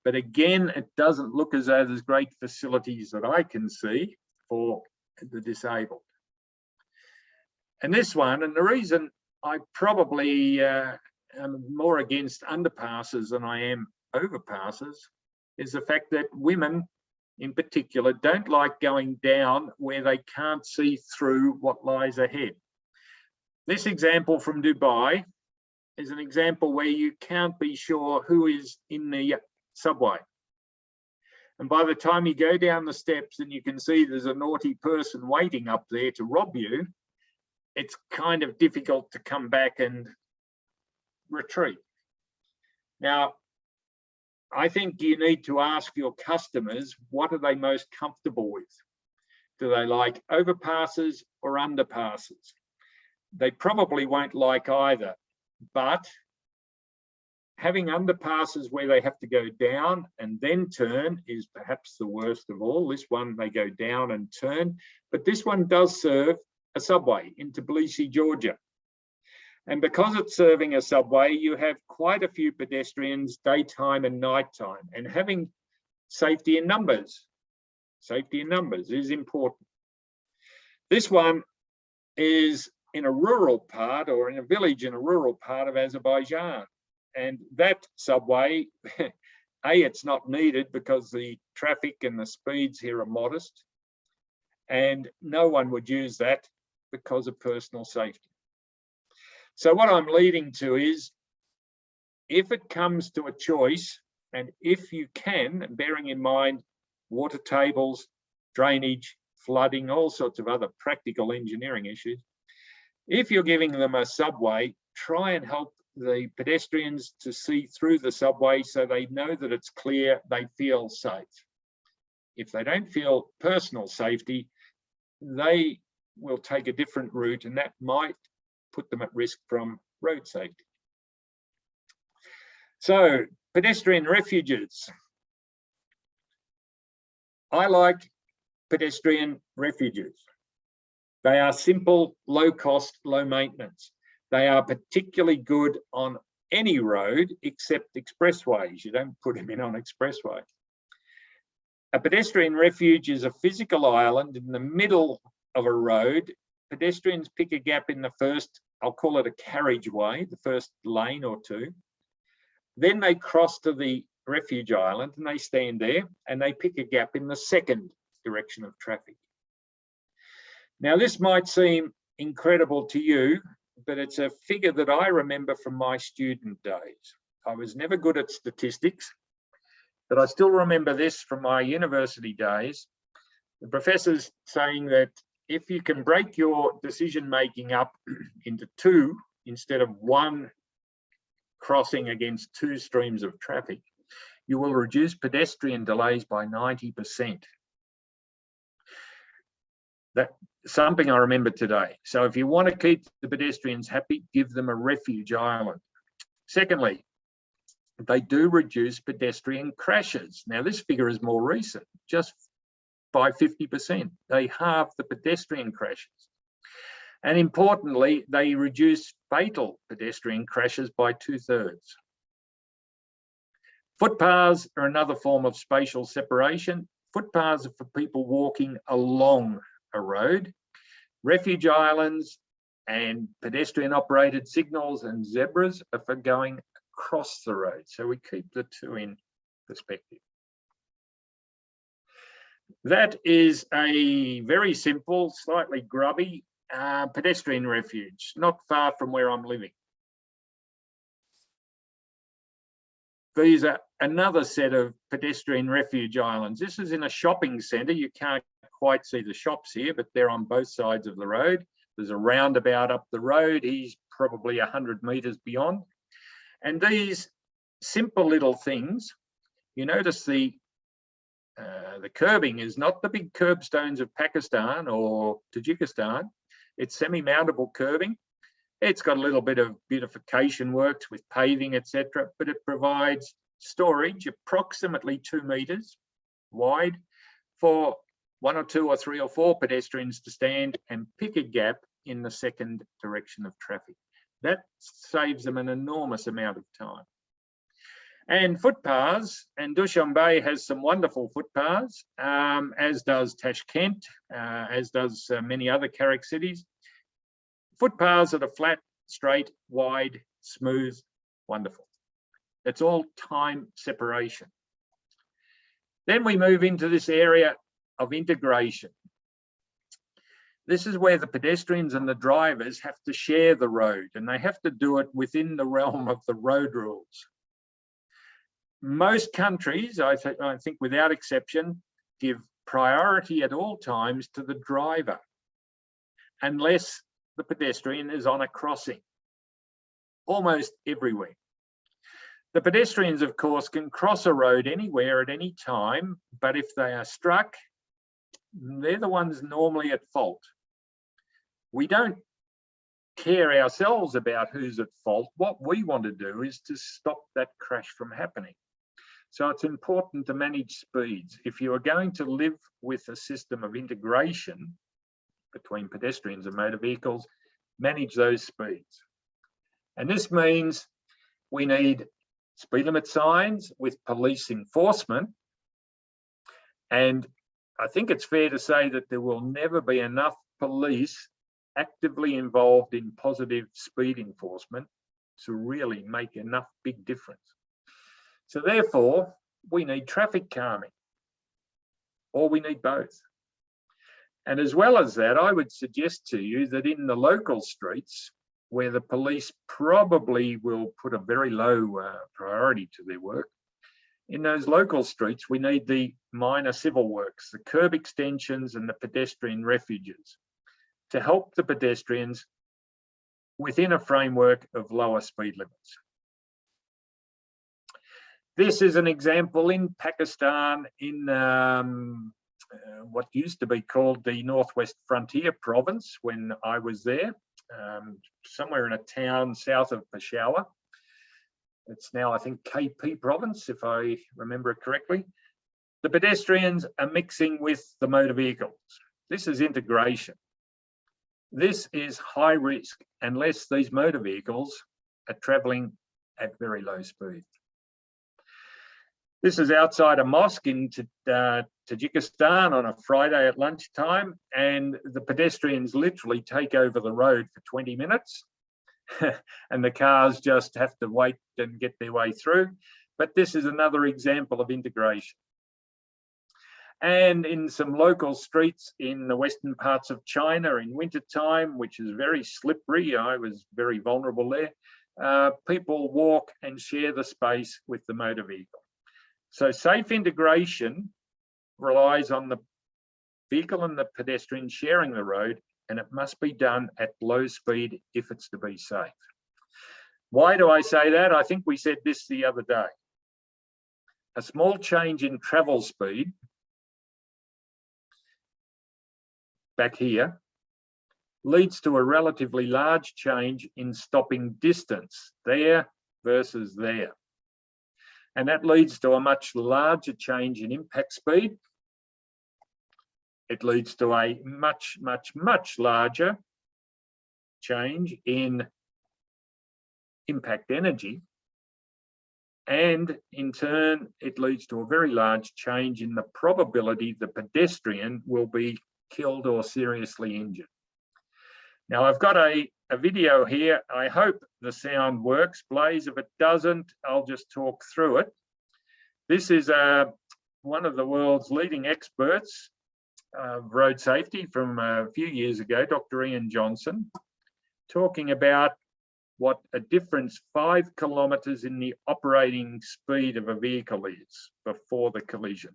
But again, it doesn't look as though there's great facilities that I can see for the disabled. And this one, and the reason I probably am more against underpasses than I am overpasses, is the fact that women in particular don't like going down where they can't see through what lies ahead. This example from Dubai is an example where you can't be sure who is in the subway. And by the time you go down the steps and you can see there's a naughty person waiting up there to rob you, it's kind of difficult to come back and retreat. Now, I think you need to ask your customers, what are they most comfortable with? Do they like overpasses or underpasses? They probably won't like either, but having underpasses where they have to go down and then turn is perhaps the worst of all. This one, they go down and turn, but this one does serve a subway in Tbilisi, Georgia. And because it's serving a subway, you have quite a few pedestrians daytime and nighttime, and having safety in numbers. Safety in numbers is important. This one is in a rural part, or in a village in a rural part of Azerbaijan. And that subway, it's not needed because the traffic and the speeds here are modest. And no one would use that because of personal safety. So what I'm leading to is, if it comes to a choice, and if you can, bearing in mind water tables, drainage, flooding, all sorts of other practical engineering issues. If you're giving them a subway, try and help the pedestrians to see through the subway so they know that it's clear, they feel safe. If they don't feel personal safety, they will take a different route, and that might put them at risk from road safety. So, pedestrian refuges. I like pedestrian refuges. They are simple, low cost, low maintenance. They are particularly good on any road except expressways. You don't put them in on expressway. A pedestrian refuge is a physical island in the middle of a road. Pedestrians pick a gap in the first, I'll call it a carriageway, the first lane or two. Then they cross to the refuge island and they stand there and they pick a gap in the second direction of traffic. Now, this might seem incredible to you, but it's a figure that I remember from my student days. I was never good at statistics, but I still remember this from my university days. The professor's saying that if you can break your decision-making up into two instead of one crossing against two streams of traffic, you will reduce pedestrian delays by 90%. That's something I remember today. So if you want to keep the pedestrians happy, give them a refuge island. Secondly, they do reduce pedestrian crashes. Now, this figure is more recent, just by 50%. They halve the pedestrian crashes. And importantly, they reduce fatal pedestrian crashes by 2/3. Footpaths are another form of spatial separation. Footpaths are for people walking along a road. Refuge islands and pedestrian operated signals and zebras are for going across the road. So we keep the two in perspective. That is a very simple, slightly grubby pedestrian refuge, not far from where I'm living. These are another set of pedestrian refuge islands. This is in a shopping centre. You can't quite see the shops here, but they're on both sides of the road. There's a roundabout up the road. He's probably 100 metres beyond. And these simple little things, you notice the curbing is not the big curbstones of Pakistan or Tajikistan. It's semi-mountable curbing. It's got a little bit of beautification works with paving, etc., but it provides storage approximately 2 metres wide for 1 or 2 or 3 or 4 pedestrians to stand and pick a gap in the second direction of traffic. That saves them an enormous amount of time. And footpaths, and Dushanbe has some wonderful footpaths, as does Tashkent, as does many other CAREC cities. Footpaths that are flat, straight, wide, smooth, wonderful. It's all time separation. Then we move into this area of integration. This is where the pedestrians and the drivers have to share the road, and they have to do it within the realm of the road rules. Most countries, I think without exception, give priority at all times to the driver, unless the pedestrian is on a crossing, almost everywhere. The pedestrians, of course, can cross a road anywhere at any time, but if they are struck, they're the ones normally at fault. We don't care ourselves about who's at fault. What we want to do is to stop that crash from happening. So it's important to manage speeds. If you are going to live with a system of integration between pedestrians and motor vehicles, manage those speeds. And this means we need speed limit signs with police enforcement. And I think it's fair to say that there will never be enough police actively involved in positive speed enforcement to really make enough big difference. So therefore, we need traffic calming, or we need both. And as well as that, I would suggest to you that in the local streets, where the police probably will put a very low priority to their work, In those local streets, we need the minor civil works, the curb extensions and the pedestrian refuges to help the pedestrians within a framework of lower speed limits. This is an example in Pakistan, in what used to be called the Northwest Frontier Province when I was there, somewhere in a town south of Peshawar. It's now, I think, KP Province, if I remember it correctly. The pedestrians are mixing with the motor vehicles. This is integration. This is high risk unless these motor vehicles are travelling at very low speed. This is outside a mosque in Tajikistan on a Friday at lunchtime, and the pedestrians literally take over the road for 20 minutes and the cars just have to wait and get their way through. But this is another example of integration. And in some local streets in the western parts of China in wintertime, which is very slippery, I was very vulnerable there, people walk and share the space with the motor vehicle. So safe integration relies on the vehicle and the pedestrian sharing the road, and it must be done at low speed if it's to be safe. Why do I say that? I think we said this the other day. A small change in travel speed, back here, leads to a relatively large change in stopping distance, there versus there. And that leads to a much larger change in impact speed. It leads to a much, much, much larger change in impact energy. And in turn, it leads to a very large change in the probability the pedestrian will be killed or seriously injured. Now, I've got a video here. I hope the sound works. Blaze, if it doesn't, I'll just talk through it. This is one of the world's leading experts of road safety from a few years ago, Dr. Ian Johnson, talking about what a difference 5 kilometres in the operating speed of a vehicle is before the collision.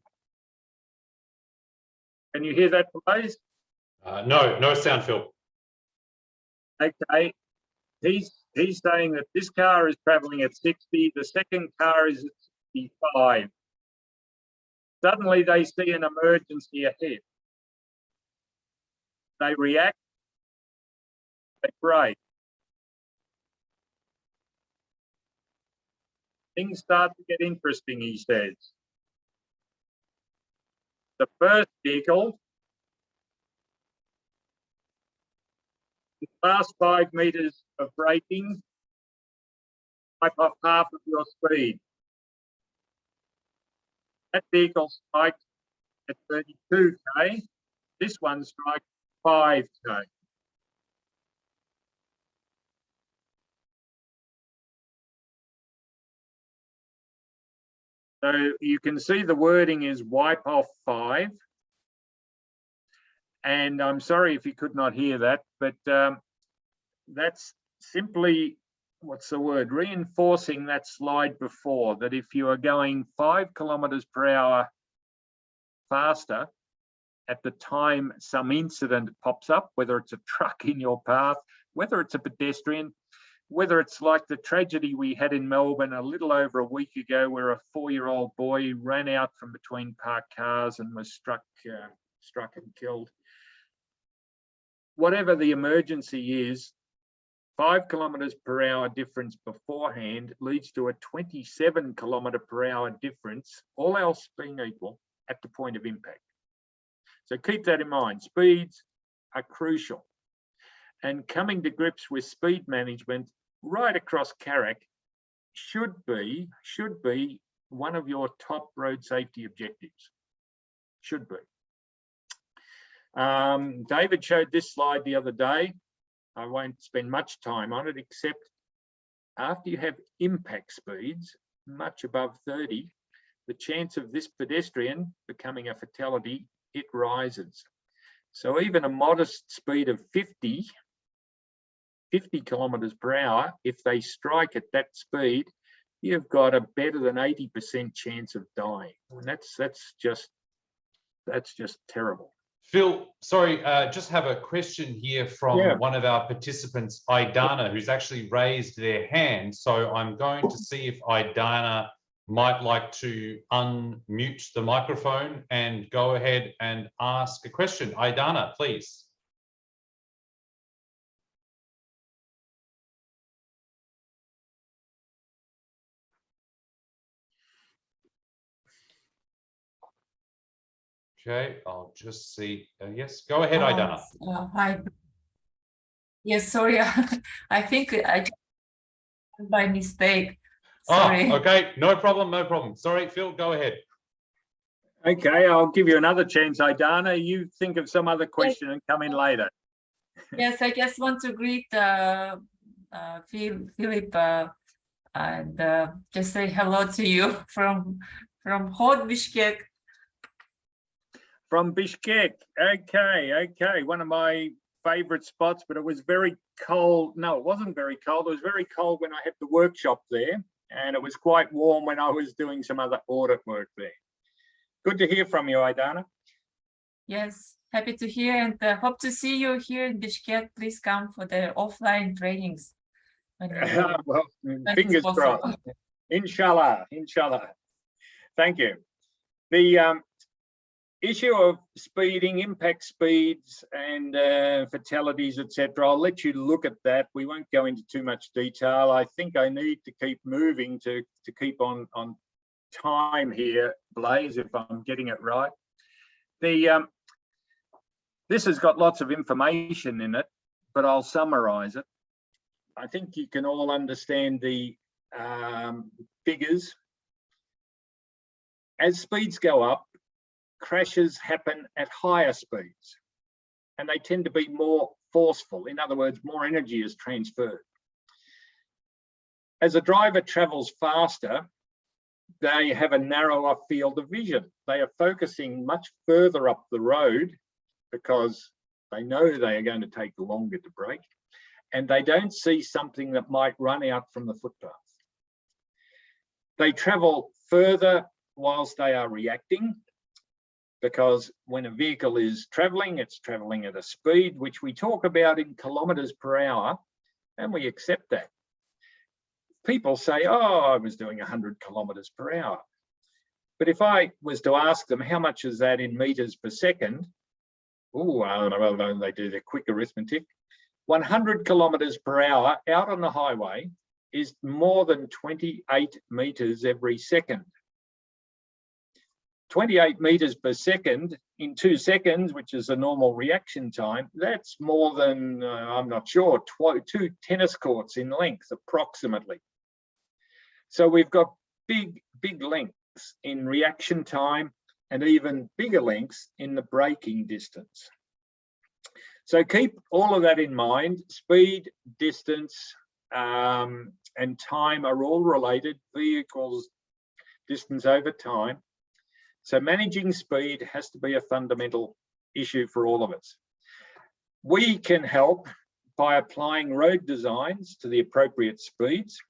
Can you hear that, Blaze? No sound, Phil. Okay, he's saying that this car is travelling at 60, the second car is at 65. Suddenly they see an emergency ahead. They react, they brake. Things start to get interesting, he says. The first vehicle, the last 5 metres of braking, wipe off half of your speed. That vehicle strikes at 32k. This one strikes 5k. So you can see the wording is wipe off 5. And I'm sorry if you could not hear that, but that's simply, what's the word, reinforcing that slide before, that if you are going 5 kilometres per hour faster at the time some incident pops up, whether it's a truck in your path, whether it's a pedestrian, whether it's like the tragedy we had in Melbourne a little over a week ago where a 4-year-old boy ran out from between parked cars and was struck and killed. Whatever the emergency is, 5 kilometres per hour difference beforehand leads to a 27 kilometre per hour difference, all else being equal, at the point of impact. So keep that in mind. Speeds are crucial. And coming to grips with speed management right across CAREC should be one of your top road safety objectives. Should be. David showed this slide the other day. I won't spend much time on it, except after you have impact speeds much above 30, the chance of this pedestrian becoming a fatality, it rises. So even a modest speed of 50 kilometres per hour, if they strike at that speed, you've got a better than 80% chance of dying. And that's just terrible. Phil, sorry, just have a question here from one of our participants, Idana, who's actually raised their hand. So I'm going to see if Idana might like to unmute the microphone and go ahead and ask a question. Idana, please. Okay, I'll just see. Yes, go ahead, Idana. Hi. Yes, sorry. I think I just by mistake. Sorry. Oh, okay, no problem, no problem. Sorry, Phil, go ahead. Okay, I'll give you another chance, Idana. You think of some other question and come in later. Yes, I just want to greet Philip and just say hello to you from hot Bishkek. From Bishkek, okay. One of my favorite spots, but it was very cold. No, it wasn't very cold. It was very cold when I had the workshop there, and it was quite warm when I was doing some other audit work there. Good to hear from you, Idana. Yes, happy to hear, and hope to see you here in Bishkek. Please come for the offline trainings. Well, fingers crossed. Inshallah. Thank you. The issue of speeding, impact speeds and fatalities, etc. I'll let you look at that. We won't go into too much detail. I think I need to keep moving to keep on time here, Blaze, if I'm getting it right. This has got lots of information in it, but I'll summarize it. I think you can all understand the figures. As speeds go up, crashes happen at higher speeds, and they tend to be more forceful. In other words, more energy is transferred. As a driver travels faster, they have a narrower field of vision. They are focusing much further up the road because they know they are going to take longer to brake, and they don't see something that might run out from the footpath. They travel further whilst they are reacting, because when a vehicle is traveling, it's traveling at a speed which we talk about in kilometers per hour, and we accept that. People say, oh, I was doing 100 kilometers per hour. But if I was to ask them, how much is that in meters per second? Oh, I don't know, they do their quick arithmetic. 100 kilometers per hour out on the highway is more than 28 meters every second. 28 meters per second in 2 seconds, which is a normal reaction time, that's more than, I'm not sure, 2 tennis courts in length, approximately. So we've got big lengths in reaction time and even bigger lengths in the braking distance. So keep all of that in mind. Speed, distance, and time are all related. V equals distance over time. So managing speed has to be a fundamental issue for all of us. We can help by applying road designs to the appropriate speeds,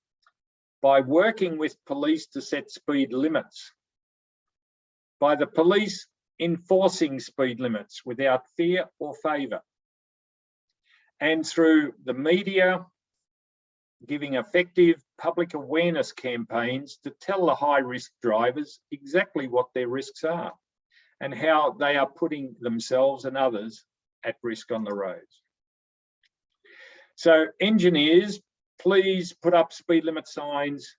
by working with police to set speed limits, by the police enforcing speed limits without fear or favour, and through the media giving effective public awareness campaigns to tell the high-risk drivers exactly what their risks are and how they are putting themselves and others at risk on the roads. So engineers, please put up speed limit signs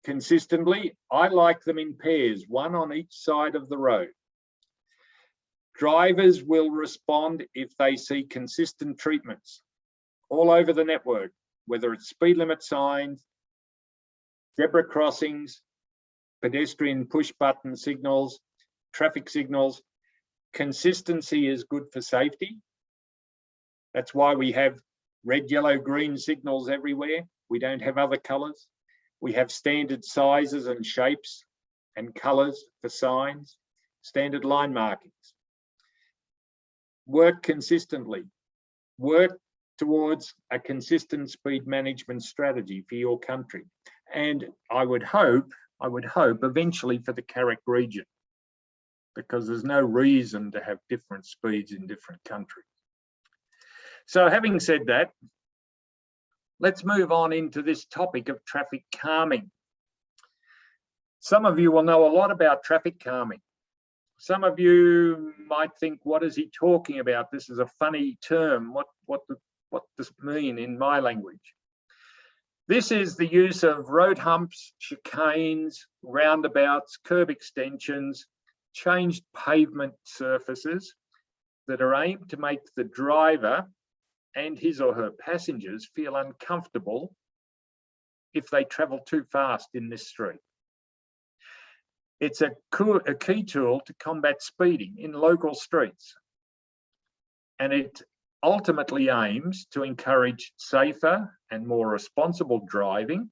consistently. I like them in pairs, one on each side of the road. Drivers will respond if they see consistent treatments all over the network, whether it's speed limit signs, zebra crossings, pedestrian push button signals, traffic signals. Consistency is good for safety. That's why we have red, yellow, green signals everywhere. We don't have other colours. We have standard sizes and shapes and colours for signs, standard line markings. Work consistently. Work towards a consistent speed management strategy for your country. And I would hope eventually for the CAREC region, because there's no reason to have different speeds in different countries. So having said that, let's move on into this topic of traffic calming. Some of you will know a lot about traffic calming. Some of you might think, what is he talking about? This is a funny term. What does this mean in my language? This is the use of road humps, chicanes, roundabouts, curb extensions, changed pavement surfaces that are aimed to make the driver and his or her passengers feel uncomfortable if they travel too fast in this street. It's a key tool to combat speeding in local streets, and it ultimately aims to encourage safer and more responsible driving,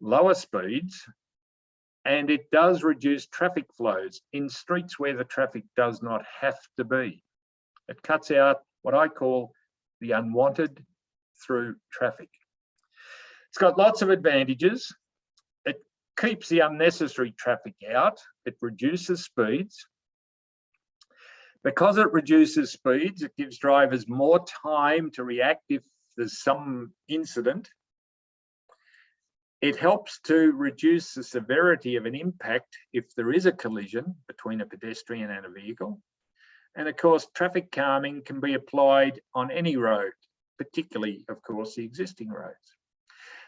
lower speeds, and it does reduce traffic flows in streets where the traffic does not have to be. It cuts out what I call the unwanted through traffic. It's got lots of advantages. It keeps the unnecessary traffic out. It reduces speeds. Because it reduces speeds, it gives drivers more time to react if there's some incident. It helps to reduce the severity of an impact if there is a collision between a pedestrian and a vehicle. And of course, traffic calming can be applied on any road, particularly, of course, the existing roads.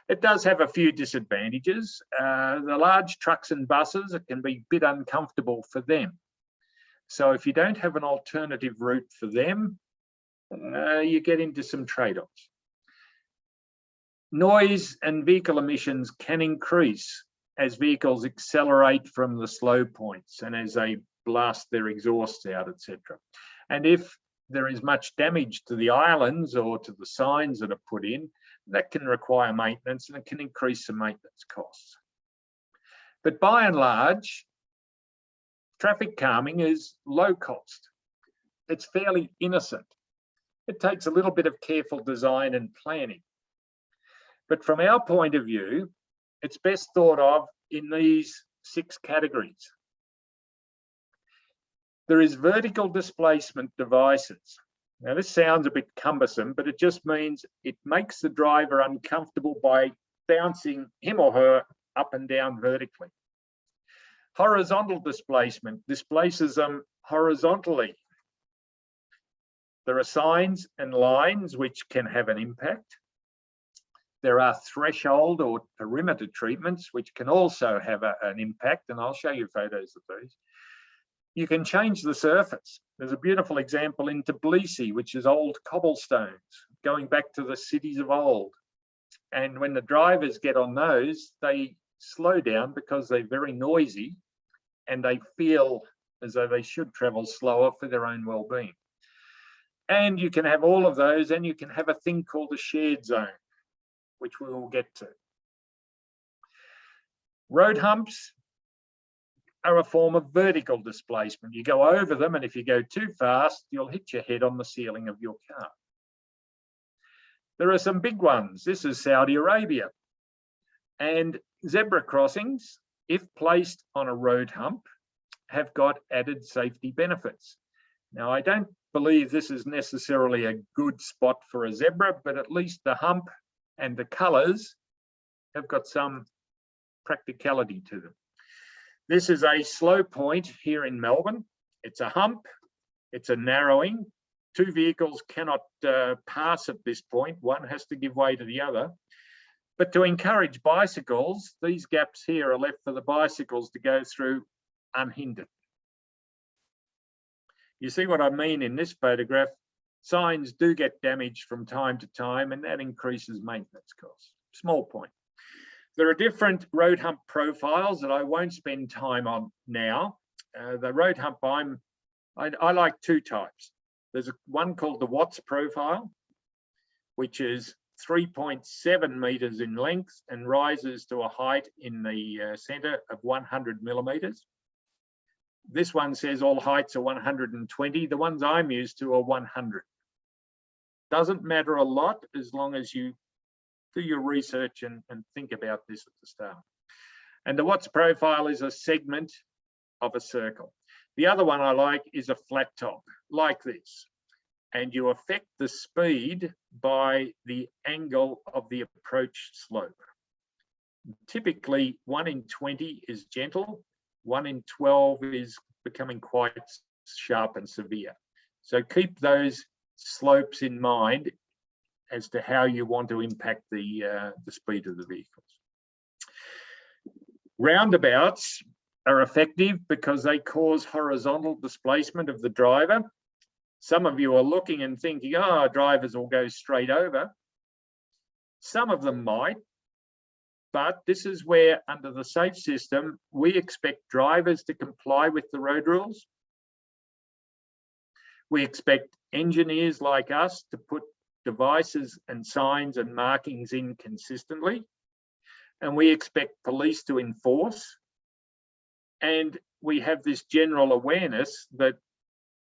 It does have a few disadvantages. The large trucks and buses, it can be a bit uncomfortable for them. So if you don't have an alternative route for them, you get into some trade-offs. Noise and vehicle emissions can increase as vehicles accelerate from the slow points and as they blast their exhausts out, etc. And if there is much damage to the islands or to the signs that are put in, that can require maintenance and it can increase some maintenance costs. But by and large, traffic calming is low cost. It's fairly innocent. It takes a little bit of careful design and planning. But from our point of view, it's best thought of in these 6 categories. There is vertical displacement devices. Now this sounds a bit cumbersome, but it just means it makes the driver uncomfortable by bouncing him or her up and down vertically. Horizontal displacement displaces them horizontally. There are signs and lines which can have an impact. There are threshold or perimeter treatments which can also have an impact, and I'll show you photos of these. You can change the surface. There's a beautiful example in Tbilisi, which is old cobblestones, going back to the cities of old. And when the drivers get on those, they slow down because they're very noisy and they feel as though they should travel slower for their own well-being. And you can have all of those, and you can have a thing called a shared zone, which we will get to. Road humps are a form of vertical displacement. You go over them, and if you go too fast, you'll hit your head on the ceiling of your car. There are some big ones. This is Saudi Arabia. And zebra crossings, if placed on a road hump, have got added safety benefits. Now, I don't believe this is necessarily a good spot for a zebra, but at least the hump and the colours have got some practicality to them. This is a slow point here in Melbourne. It's a hump, it's a narrowing. 2 vehicles cannot pass at this point. One has to give way to the other. But to encourage bicycles, these gaps here are left for the bicycles to go through unhindered. You see what I mean in this photograph? Signs do get damaged from time to time, and that increases maintenance costs. Small point. There are different road hump profiles that I won't spend time on now. The road hump, I like 2 types. There's one called the Watts profile, which is 3.7 meters in length and rises to a height in the center of 100 millimeters. This one says all heights are 120. The ones I'm used to are 100. Doesn't matter a lot as long as you do your research and think about this at the start. And the Watts profile is a segment of a circle. The other one I like is a flat top, like this. And you affect the speed by the angle of the approach slope. Typically, 1 in 20 is gentle, 1 in 12 is becoming quite sharp and severe. So keep those slopes in mind as to how you want to impact the speed of the vehicles. Roundabouts are effective because they cause horizontal displacement of the driver. Some of you are looking and thinking, oh, drivers will go straight over. Some of them might, but this is where, under the safe system, we expect drivers to comply with the road rules. We expect engineers like us to put devices and signs and markings in consistently. And we expect police to enforce. And we have this general awareness that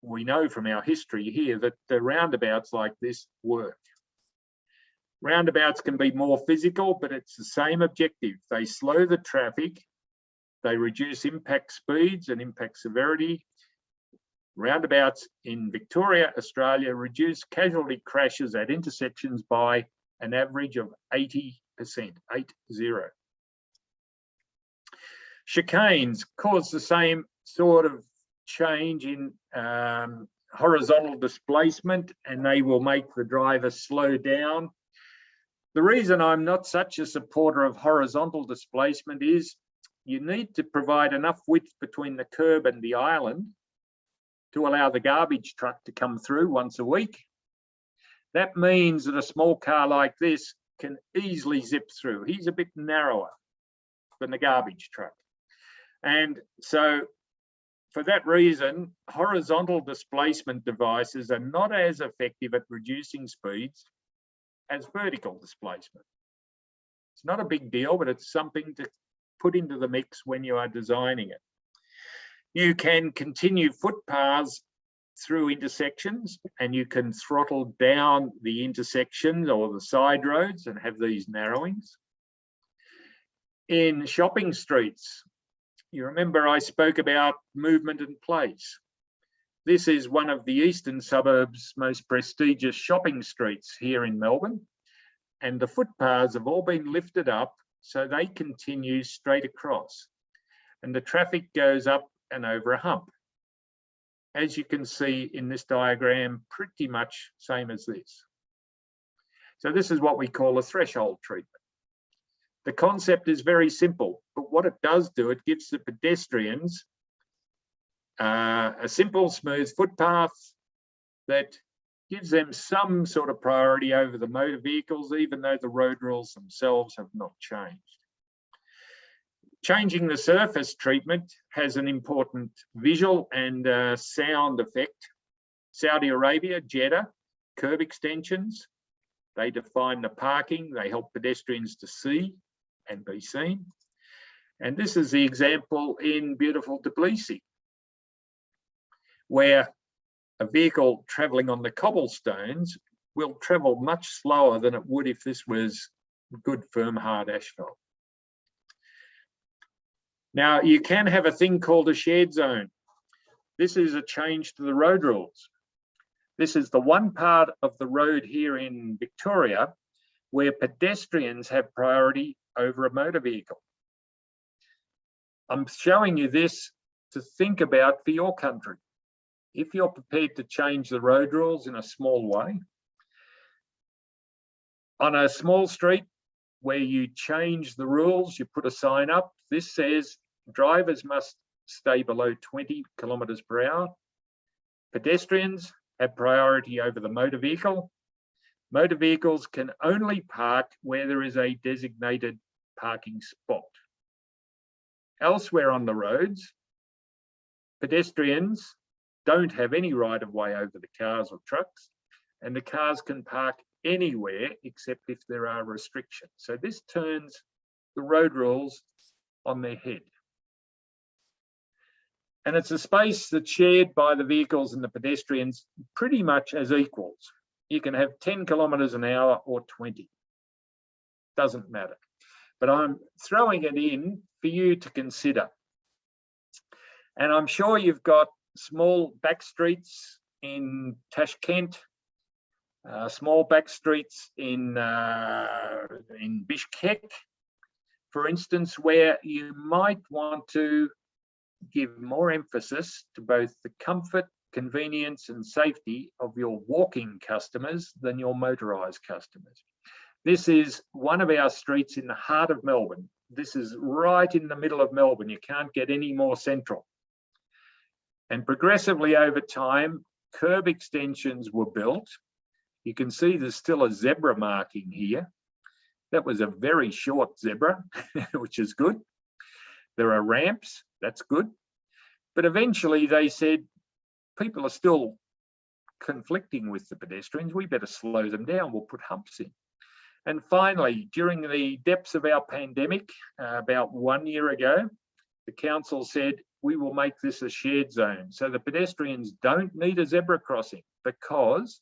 we know from our history here that the roundabouts like this work. Roundabouts can be more physical, but it's the same objective. They slow the traffic, they reduce impact speeds and impact severity. Roundabouts in Victoria, Australia, reduce casualty crashes at intersections by an average of 80%, 80. Chicanes cause the same sort of change in horizontal displacement, and they will make the driver slow down. The reason I'm not such a supporter of horizontal displacement is you need to provide enough width between the curb and the island to allow the garbage truck to come through once a week. That means that a small car like this can easily zip through. He's a bit narrower than the garbage truck. And so for that reason, horizontal displacement devices are not as effective at reducing speeds as vertical displacement. It's not a big deal, but it's something to put into the mix when you are designing it. You can continue footpaths through intersections, and you can throttle down the intersections or the side roads and have these narrowings. In shopping streets, you remember I spoke about movement and place. This is one of the eastern suburbs' most prestigious shopping streets here in Melbourne, and the footpaths have all been lifted up so they continue straight across, and the traffic goes up and over a hump. As you can see in this diagram, pretty much same as this. So this is what we call a threshold treatment. The concept is very simple, but what it does do, it gives the pedestrians a simple, smooth footpath that gives them some sort of priority over the motor vehicles, even though the road rules themselves have not changed. Changing the surface treatment has an important visual and sound effect. Saudi Arabia, Jeddah, curb extensions, they define the parking, they help pedestrians to see and be seen. And this is the example in beautiful Tbilisi, where a vehicle travelling on the cobblestones will travel much slower than it would if this was good, firm, hard asphalt. Now, you can have a thing called a shared zone. This is a change to the road rules. This is the one part of the road here in Victoria where pedestrians have priority over a motor vehicle. I'm showing you this to think about for your country. If you're prepared to change the road rules in a small way, on a small street where you change the rules, you put a sign up, this says drivers must stay below 20 kilometres per hour. Pedestrians have priority over the motor vehicle. Motor vehicles can only park where there is a designated parking spot. Elsewhere on the roads, pedestrians don't have any right of way over the cars or trucks, and the cars can park anywhere except if there are restrictions. So this turns the road rules on their head. And it's a space that's shared by the vehicles and the pedestrians pretty much as equals. You can have 10 kilometres an hour or 20. doesn't matter. But I'm throwing it in for you to consider. And I'm sure you've got small back streets in Tashkent, small back streets in Bishkek, for instance, where you might want to give more emphasis to both the comfort, convenience and safety of your walking customers than your motorised customers. This is one of our streets in the heart of Melbourne. This is right in the middle of Melbourne. You can't get any more central. And progressively over time, curb extensions were built. You can see there's still a zebra marking here. That was a very short zebra, which is good. There are ramps, that's good. But eventually they said, people are still conflicting with the pedestrians. We better slow them down. We'll put humps in. And finally, during the depths of our pandemic, about 1 year ago, the council said, we will make this a shared zone. So the pedestrians don't need a zebra crossing because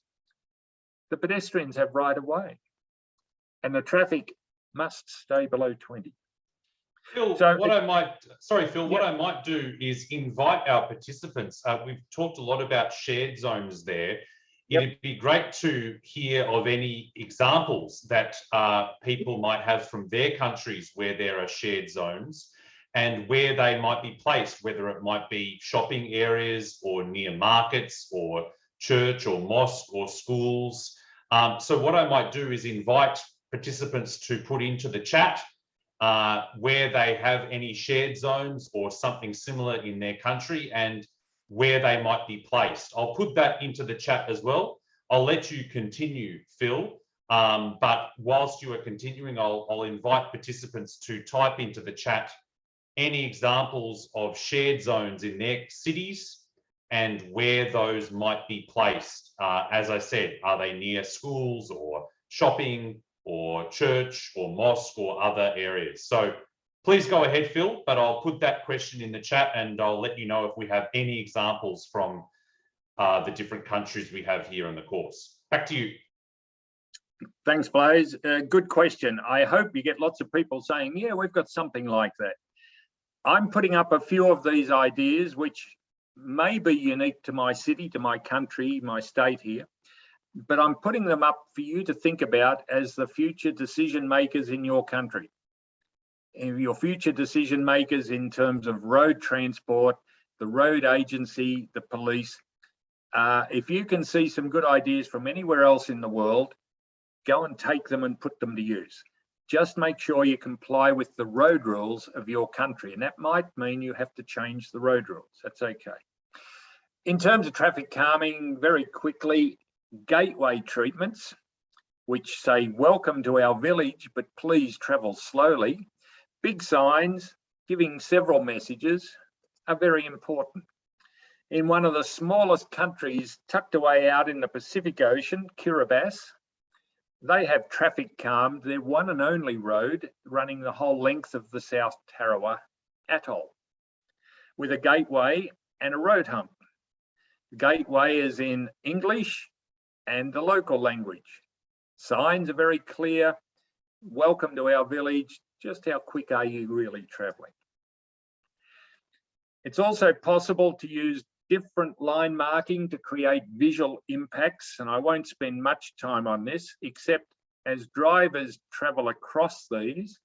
the pedestrians have right of way and the traffic must stay below 20. Phil, So what I might do is invite our participants. We've talked a lot about shared zones there. It'd be great to hear of any examples that people might have from their countries where there are shared zones and where they might be placed, whether it might be shopping areas or near markets or church or mosque or schools. So what I might do is invite participants to put into the chat where they have any shared zones or something similar in their country and where they might be placed. I'll put that into the chat as well. I'll let you continue, Phil, but whilst you are continuing, I'll invite participants to type into the chat any examples of shared zones in their cities and where those might be placed. As I said, are they near schools or shopping or church or mosque or other areas? So please go ahead, Phil, but I'll put that question in the chat and I'll let you know if we have any examples from the different countries we have here in the course. Back to you. Thanks, Blaise. Good question. I hope you get lots of people saying, yeah, we've got something like that. I'm putting up a few of these ideas, which may be unique to my city, to my country, my state here, but I'm putting them up for you to think about as the future decision makers in your country. Your future decision makers in terms of road transport, the road agency, the police. If you can see some good ideas from anywhere else in the world, go and take them and put them to use. Just make sure you comply with the road rules of your country. And that might mean you have to change the road rules. That's okay. In terms of traffic calming, very quickly, gateway treatments, which say, welcome to our village, but please travel slowly. Big signs giving several messages are very important. In one of the smallest countries tucked away out in the Pacific Ocean, Kiribati, they have traffic calmed their one and only road running the whole length of the South Tarawa Atoll with a gateway and a road hump. The gateway is in English and the local language. Signs are very clear. Welcome to our village. Just how quick are you really travelling? It's also possible to use different line marking to create visual impacts, and I won't spend much time on this, except as drivers travel across these,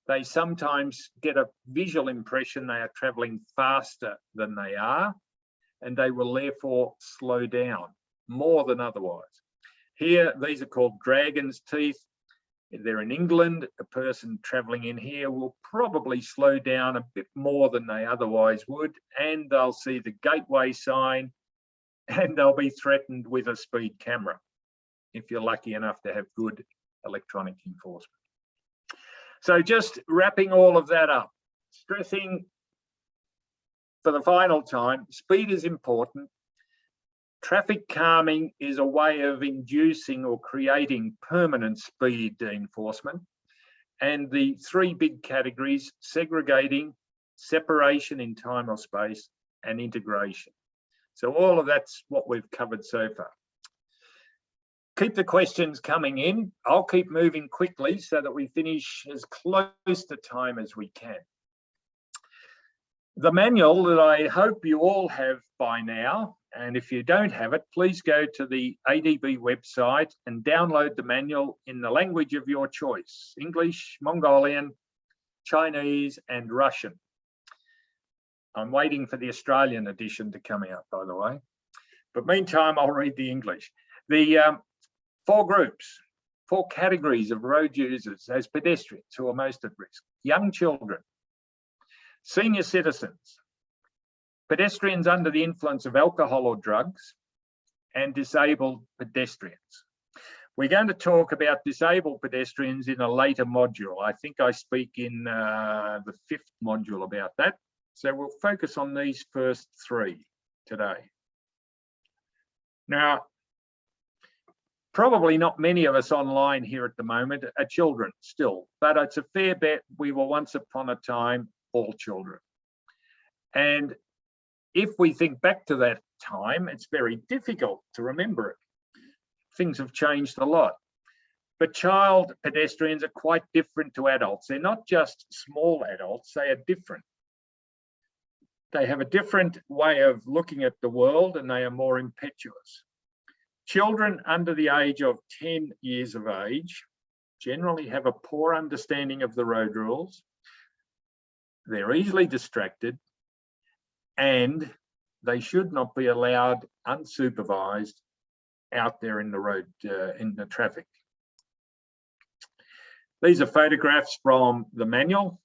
they sometimes get a visual impression they are travelling faster than they are, and they will therefore slow down more than otherwise. Here, these are called dragon's teeth. They're in England. A person travelling in here will probably slow down a bit more than they otherwise would, and they'll see the gateway sign and they'll be threatened with a speed camera if you're lucky enough to have good electronic enforcement. So just wrapping all of that up, stressing for the final time, speed is important. Traffic calming is a way of inducing or creating permanent speed enforcement. And the three big categories, segregating, separation in time or space, and integration. So all of that's what we've covered so far. Keep the questions coming in. I'll keep moving quickly so that we finish as close to time as we can. The manual that I hope you all have by now, and if you don't have it, please go to the ADB website and download the manual in the language of your choice: English, Mongolian, Chinese, and Russian. I'm waiting for the Australian edition to come out, by the way. But meantime, I'll read the English. The 4 groups, 4 categories of road users as pedestrians who are most at risk: young children, senior citizens, pedestrians under the influence of alcohol or drugs, and disabled pedestrians. We're going to talk about disabled pedestrians in a later module. I think I speak in the 5th module about that. So we'll focus on these first 3 today. Now, probably not many of us online here at the moment are children still, but it's a fair bet we were once upon a time all children. And if we think back to that time, it's very difficult to remember it. Things have changed a lot. But child pedestrians are quite different to adults. They're not just small adults, they are different. They have a different way of looking at the world, and they are more impetuous. Children under the age of 10 years of age generally have a poor understanding of the road rules. They're easily distracted, and they should not be allowed unsupervised out there in the road, in the traffic. These are photographs from the manual.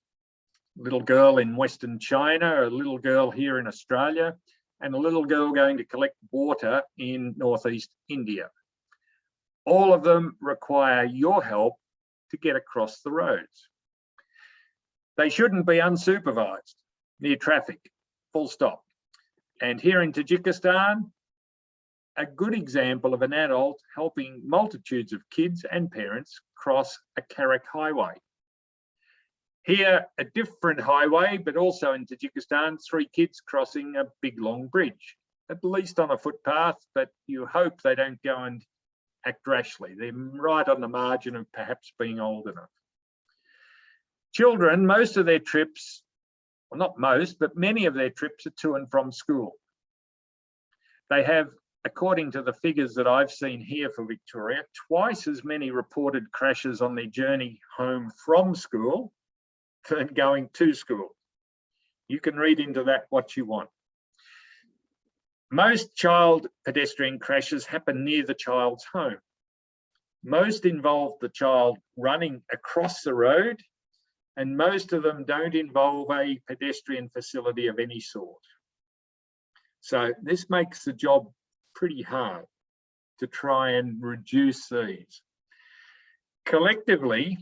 Little girl in Western China, a little girl here in Australia, and a little girl going to collect water in Northeast India. All of them require your help to get across the roads. They shouldn't be unsupervised near traffic, full stop. And here in Tajikistan, a good example of an adult helping multitudes of kids and parents cross a CAREC highway. Here, a different highway, but also in Tajikistan, 3 kids crossing a big long bridge, at least on a footpath, but you hope they don't go and act rashly. They're right on the margin of perhaps being old enough. Children, most of their trips, well, not most, but many of their trips are to and from school. They have, according to the figures that I've seen here for Victoria, twice as many reported crashes on their journey home from school than going to school. You can read into that what you want. Most child pedestrian crashes happen near the child's home. Most involve the child running across the road, and most of them don't involve a pedestrian facility of any sort. So this makes the job pretty hard to try and reduce these. Collectively,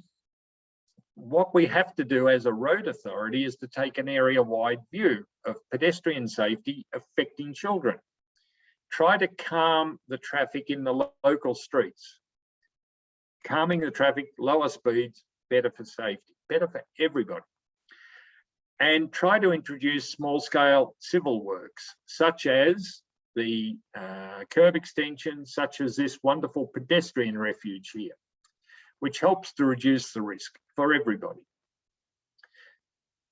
what we have to do as a road authority is to take an area-wide view of pedestrian safety affecting children. Try to calm the traffic in the local streets. Calming the traffic, lower speeds, better for safety, better for everybody. And try to introduce small-scale civil works, such as the curb extensions, such as this wonderful pedestrian refuge here, which helps to reduce the risk for everybody.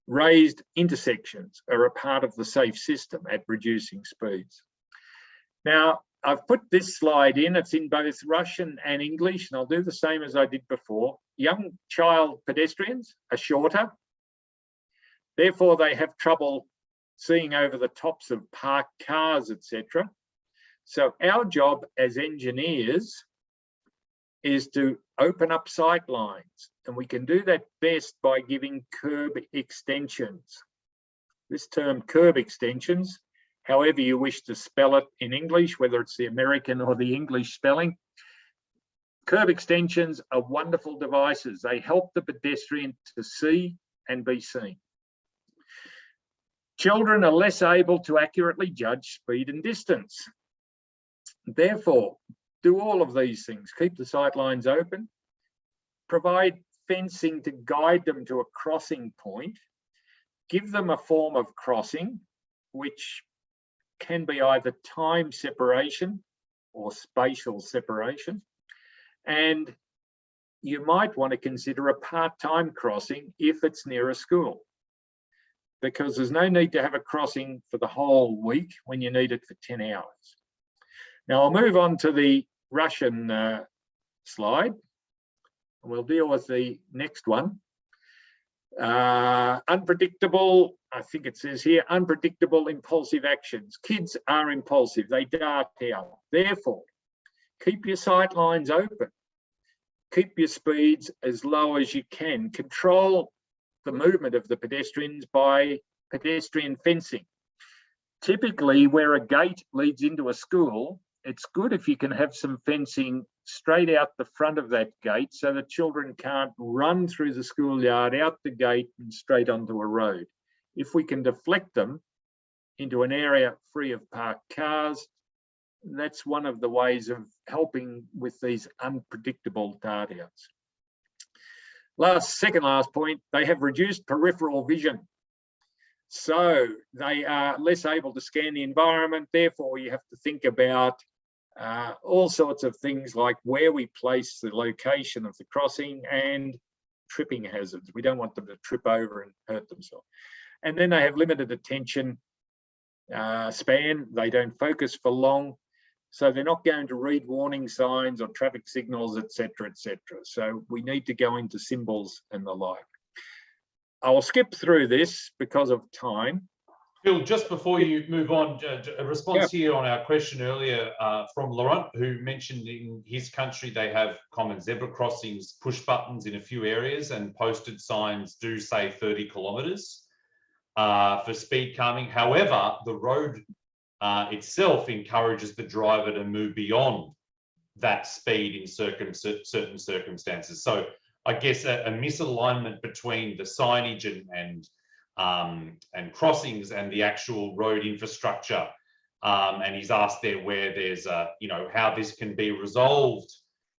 Raised intersections are a part of the safe system at reducing speeds. Now, I've put this slide in, it's in both Russian and English, and I'll do the same as I did before. Young child pedestrians are shorter, therefore they have trouble seeing over the tops of parked cars, etc. So our job as engineers is to open up sight lines, and we can do that best by giving curb extensions. This term curb extensions, however you wish to spell it in English, whether it's the American or the English spelling, curb extensions are wonderful devices. They help the pedestrian to see and be seen. Children are less able to accurately judge speed and distance. Therefore, do all of these things. Keep the sight lines open, provide fencing to guide them to a crossing point, give them a form of crossing, which can be either time separation or spatial separation, And you might want to consider a part-time crossing if it's near a school, because there's no need to have a crossing for the whole week when you need it for 10 hours. Now I'll move on to the Russian slide, and we'll deal with the next one. Unpredictable, I think it says here, unpredictable impulsive actions. Kids are impulsive, they dart out. Therefore, keep your sight lines open. Keep your speeds as low as you can. Control the movement of the pedestrians by pedestrian fencing. Typically, where a gate leads into a school, it's good if you can have some fencing straight out the front of that gate so that children can't run through the schoolyard, out the gate and straight onto a road. If we can deflect them into an area free of parked cars, that's one of the ways of helping with these unpredictable dart outs. Second last point, they have reduced peripheral vision. So they are less able to scan the environment. Therefore, you have to think about all sorts of things like where we place the location of the crossing and tripping hazards. We don't want them to trip over and hurt themselves. And then they have limited attention span. They don't focus for long. So they're not going to read warning signs or traffic signals, etc., etc. So we need to go into symbols and the like. I'll skip through this because of time. Phil, just before you move on, a response here on our question earlier from Laurent, who mentioned in his country they have common zebra crossings, push buttons in a few areas, and posted signs do say 30 kilometres for speed calming. However, the road itself encourages the driver to move beyond that speed in certain circumstances. So I guess a misalignment between the signage and crossings and the actual road infrastructure. And he's asked there where there's how this can be resolved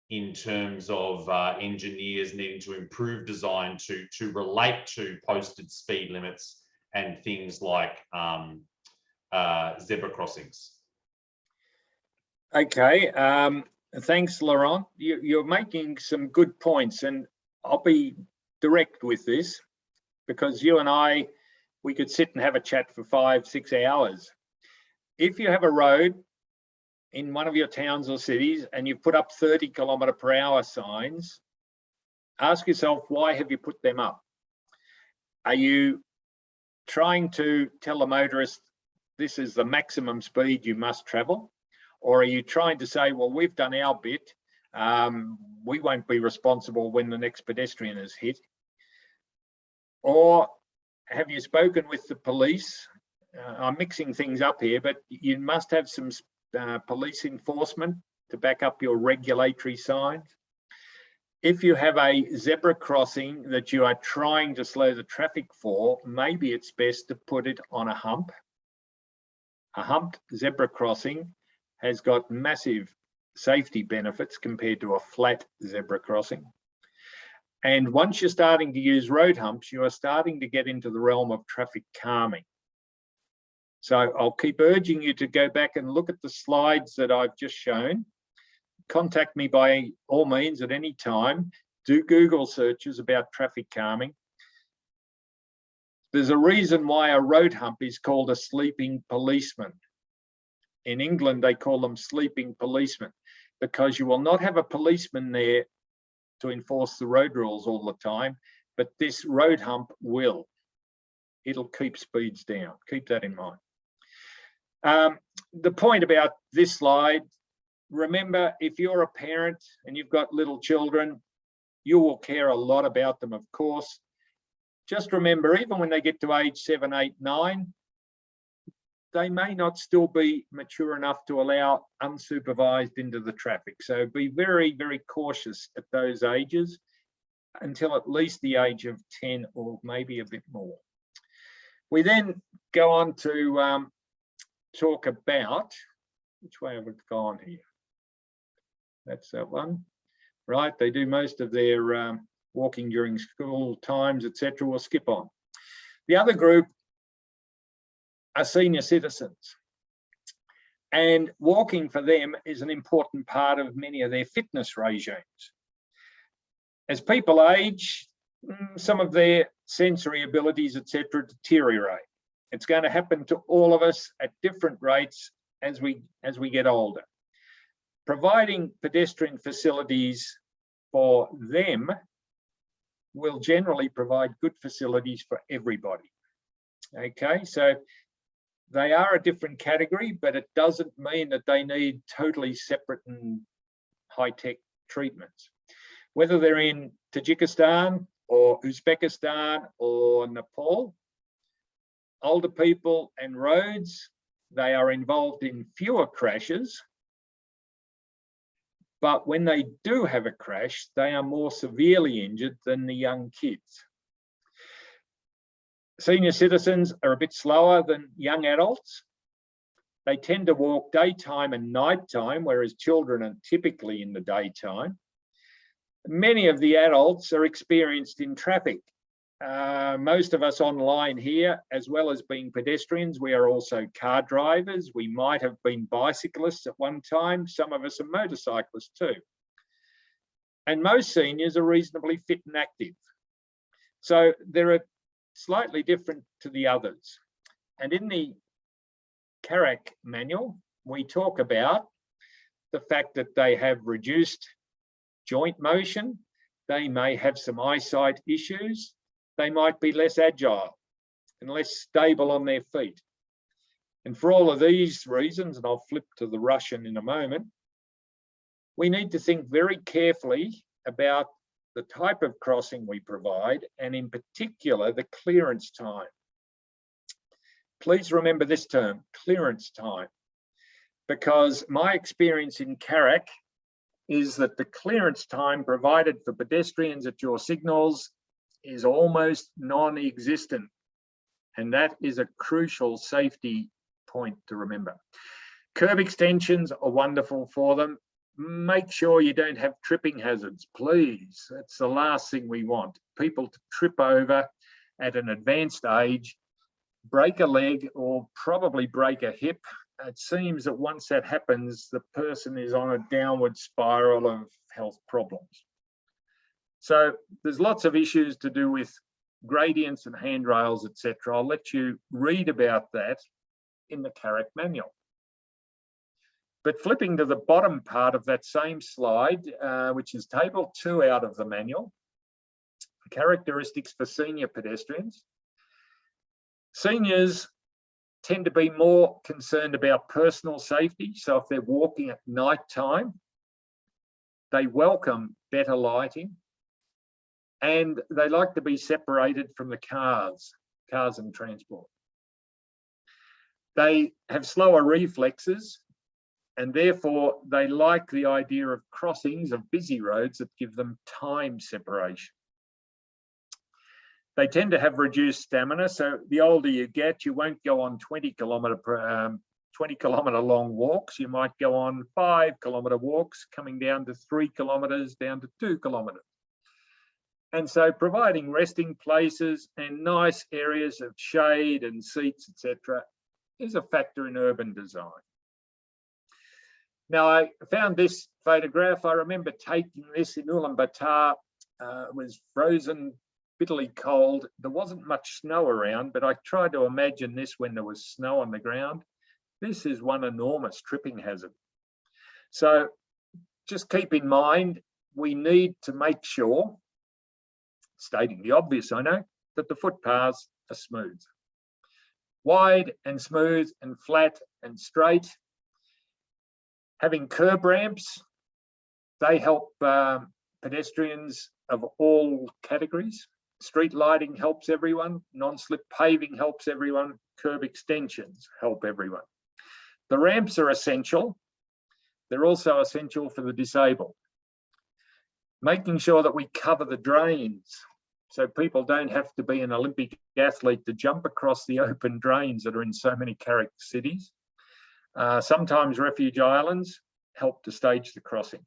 in terms of engineers needing to improve design to relate to posted speed limits and things like zebra crossings. Okay, thanks, Laurent. You're making some good points, and I'll be direct with this because you and I, we could sit and have a chat for 5-6 hours. If you have a road in one of your towns or cities and you've put up 30 km/h signs, ask yourself, why have you put them up? Are you trying to tell a motorist this is the maximum speed you must travel? Or are you trying to say, well, we've done our bit, we won't be responsible when the next pedestrian is hit? Or have you spoken with the police? I'm mixing things up here, but you must have some police enforcement to back up your regulatory signs. If you have a zebra crossing that you are trying to slow the traffic for, maybe it's best to put it on a hump. A humped zebra crossing has got massive safety benefits compared to a flat zebra crossing. And once you're starting to use road humps, you are starting to get into the realm of traffic calming. So I'll keep urging you to go back and look at the slides that I've just shown. Contact me by all means at any time. Do Google searches about traffic calming. There's a reason why a road hump is called a sleeping policeman. In England, they call them sleeping policemen, because you will not have a policeman there to enforce the road rules all the time, but this road hump will. It'll keep speeds down. Keep that in mind. The point about this slide, remember, if you're a parent and you've got little children, you will care a lot about them, of course. Just remember, even when they get to age 7, 8, 9, they may not still be mature enough to allow unsupervised into the traffic. So be very, very cautious at those ages until at least the age of 10 or maybe a bit more. We then go on to talk about, which way have we gone here? That's that one, right? They do most of their walking during school times, etc. We'll skip on. The other group are senior citizens. And walking for them is an important part of many of their fitness regimes. As people age, some of their sensory abilities, etc., deteriorate. It's going to happen to all of us at different rates as we get older. Providing pedestrian facilities for them will generally provide good facilities for everybody. Okay, so they are a different category, but it doesn't mean that they need totally separate and high-tech treatments. Whether they're in Tajikistan or Uzbekistan or Nepal, older people and roads, they are involved in fewer crashes. But when they do have a crash, they are more severely injured than the young kids. Senior citizens are a bit slower than young adults. They tend to walk daytime and nighttime, whereas children are typically in the daytime. Many of the adults are experienced in traffic. Most of us online here, as well as being pedestrians, we are also car drivers. We might have been bicyclists at one time. Some of us are motorcyclists too. And most seniors are reasonably fit and active. So they're slightly different to the others. And in the CAREC manual, we talk about the fact that they have reduced joint motion. They may have some eyesight issues. They might be less agile and less stable on their feet. And for all of these reasons, and I'll flip to the Russian in a moment, we need to think very carefully about the type of crossing we provide, and in particular, the clearance time. Please remember this term, clearance time, because my experience in CAREC is that the clearance time provided for pedestrians at your signals is almost non-existent. And that is a crucial safety point to remember. Curb extensions are wonderful for them. Make sure you don't have tripping hazards, please. That's the last thing we want. People to trip over at an advanced age, break a leg, or probably break a hip. It seems that once that happens, the person is on a downward spiral of health problems. So there's lots of issues to do with gradients and handrails, etc. I'll let you read about that in the CAREC manual. But flipping to the bottom part of that same slide, which is table 2 out of the manual, characteristics for senior pedestrians. Seniors tend to be more concerned about personal safety. So if they're walking at night time, they welcome better lighting, and they like to be separated from the cars and transport. They have slower reflexes, and therefore they like the idea of crossings of busy roads that give them time separation. They tend to have reduced stamina, so the older you get, you won't go on 20 kilometre long walks. You might go on 5 kilometre walks, coming down to 3 kilometres, down to 2 kilometres. And so providing resting places and nice areas of shade and seats, etc., is a factor in urban design. Now, I found this photograph. I remember taking this in Ulaanbaatar. It was frozen, bitterly cold. There wasn't much snow around, but I tried to imagine this when there was snow on the ground. This is one enormous tripping hazard. So just keep in mind, we need to make sure, stating the obvious, I know, that the footpaths are smooth. Wide and smooth and flat and straight. Having curb ramps, they help pedestrians of all categories. Street lighting helps everyone. Non-slip paving helps everyone. Curb extensions help everyone. The ramps are essential. They're also essential for the disabled. Making sure that we cover the drains so people don't have to be an Olympic athlete to jump across the open drains that are in so many CAREC cities. Sometimes refuge islands help to stage the crossing.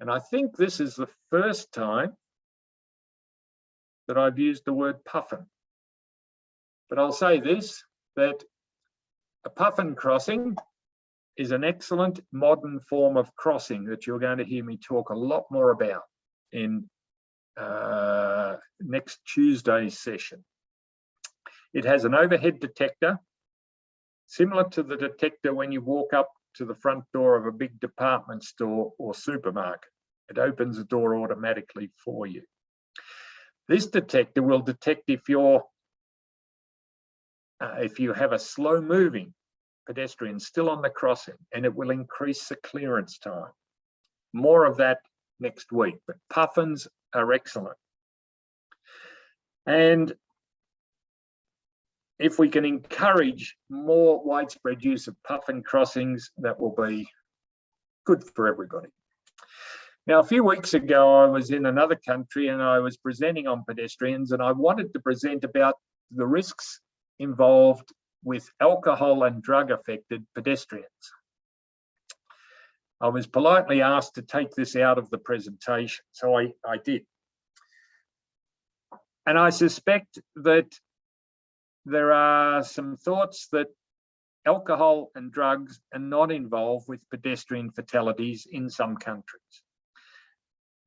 And I think this is the first time that I've used the word puffin. But I'll say this, that a puffin crossing is an excellent modern form of crossing that you're going to hear me talk a lot more about in next Tuesday's session. It has an overhead detector, similar to the detector when you walk up to the front door of a big department store or supermarket. It opens the door automatically for you. This detector will detect if you have a slow-moving pedestrian still on the crossing, and it will increase the clearance time. More of that next week, but puffins are excellent. And if we can encourage more widespread use of puffin crossings, that will be good for everybody. Now, a few weeks ago, I was in another country and I was presenting on pedestrians, and I wanted to present about the risks involved with alcohol and drug affected pedestrians. I was politely asked to take this out of the presentation, so I did. And I suspect that there are some thoughts that alcohol and drugs are not involved with pedestrian fatalities in some countries.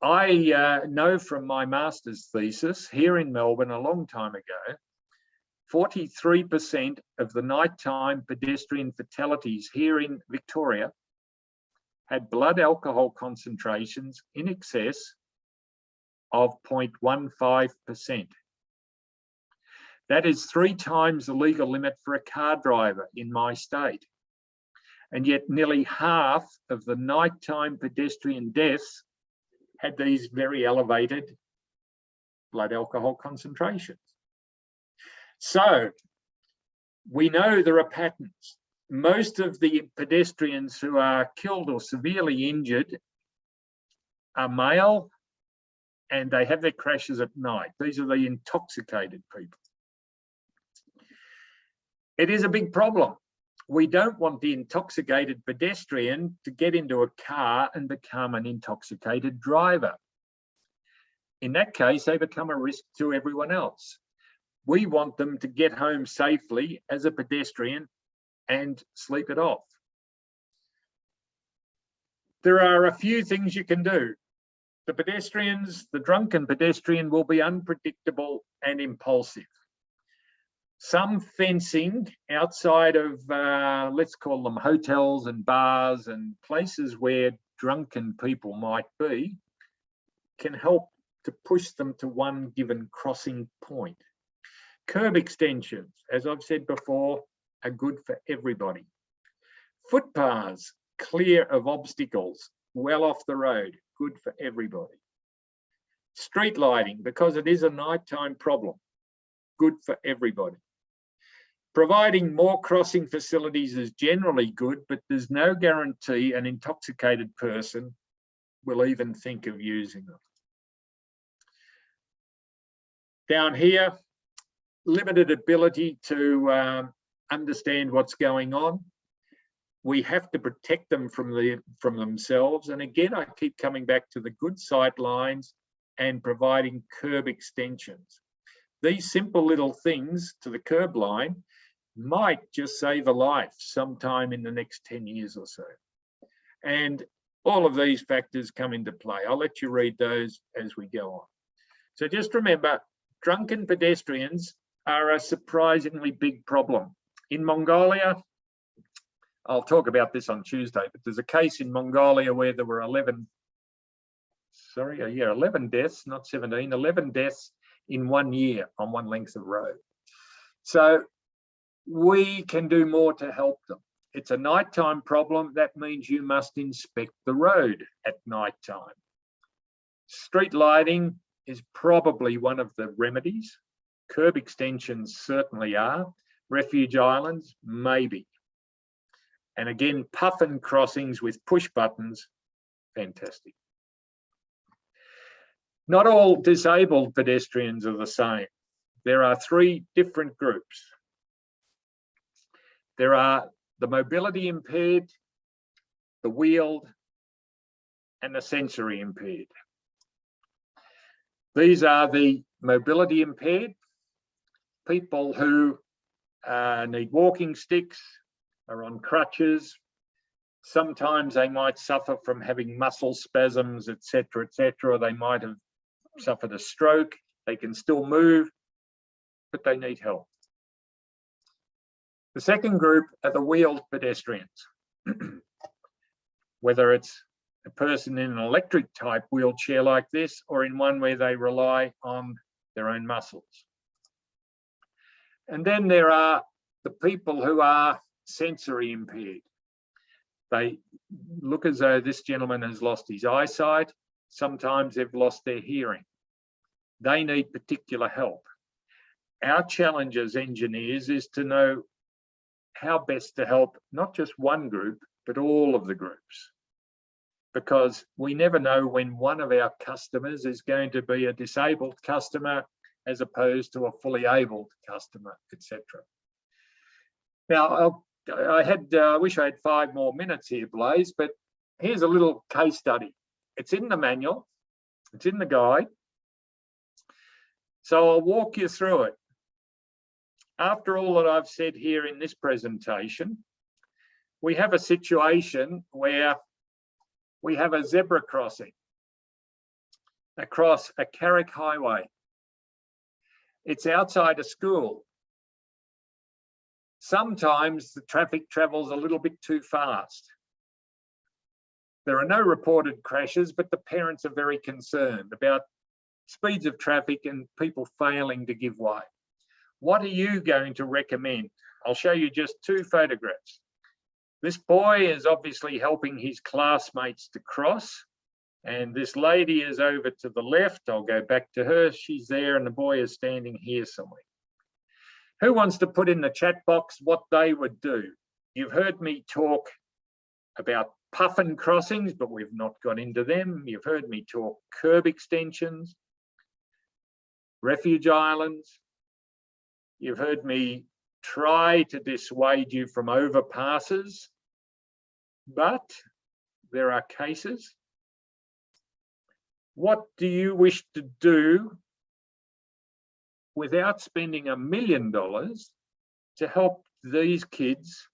I know from my master's thesis here in Melbourne a long time ago, 43% of the nighttime pedestrian fatalities here in Victoria had blood alcohol concentrations in excess of 0.15%. That is 3 times the legal limit for a car driver in my state. And yet nearly half of the nighttime pedestrian deaths had these very elevated blood alcohol concentrations. So we know there are patterns. Most of the pedestrians who are killed or severely injured are male, and they have their crashes at night. These are the intoxicated people. It is a big problem. We don't want the intoxicated pedestrian to get into a car and become an intoxicated driver. In that case, they become a risk to everyone else. We want them to get home safely as a pedestrian and sleep it off. There are a few things you can do. The drunken pedestrian will be unpredictable and impulsive. Some fencing outside of, let's call them hotels and bars and places where drunken people might be, can help to push them to one given crossing point. Curb extensions, as I've said before, are good for everybody. Footpaths clear of obstacles, well off the road, good for everybody. Street lighting, because it is a nighttime problem, good for everybody. Providing more crossing facilities is generally good, but there's no guarantee an intoxicated person will even think of using them. Down here, limited ability to understand what's going on. We have to protect them from themselves. And again, I keep coming back to the good sight lines and providing curb extensions. These simple little things to the curb line might just save a life sometime in the next 10 years or so. And all of these factors come into play. I'll let you read those as we go on. So just remember, drunken pedestrians are a surprisingly big problem. In Mongolia, I'll talk about this on Tuesday, but there's a case in Mongolia where there were 11 deaths, not 17, 11 deaths in 1 year on one length of road. So we can do more to help them. It's a nighttime problem. That means you must inspect the road at nighttime. Street lighting is probably one of the remedies. Curb extensions certainly are. Refuge islands, maybe. And again, puffin crossings with push buttons, fantastic. Not all disabled pedestrians are the same. There are 3 different groups. There are the mobility impaired, the wheeled, and the sensory impaired. These are the mobility impaired, people who need walking sticks, are on crutches, Sometimes they might suffer from having muscle spasms, etc., etc. They might have suffered a stroke. They can still move, but they need help. The second group are the wheeled pedestrians. Whether it's a person in an electric type wheelchair like this, or in one where they rely on their own muscles. And then there are the people who are sensory impaired. They look as though this gentleman has lost his eyesight. Sometimes they've lost their hearing. They need particular help. Our challenge as engineers is to know how best to help not just one group, but all of the groups. Because we never know when one of our customers is going to be a disabled customer as opposed to a fully abled customer, etc. Now, I wish I had 5 more minutes here, Blaze, but here's a little case study. It's in the manual, it's in the guide. So I'll walk you through it. After all that I've said here in this presentation, we have a situation where we have a zebra crossing across a CAREC highway. It's outside a school. Sometimes the traffic travels a little bit too fast. There are no reported crashes, but the parents are very concerned about speeds of traffic and people failing to give way. What are you going to recommend? I'll show you just 2 photographs. This boy is obviously helping his classmates to cross, and this lady is over to the left. I'll go back to her. She's there, and the boy is standing here somewhere. Who wants to put in the chat box what they would do? You've heard me talk about puffin crossings, but we've not got into them. You've heard me talk curb extensions, refuge islands. You've heard me try to dissuade you from overpasses, but there are cases. What do you wish to do without spending $1 million to help these kids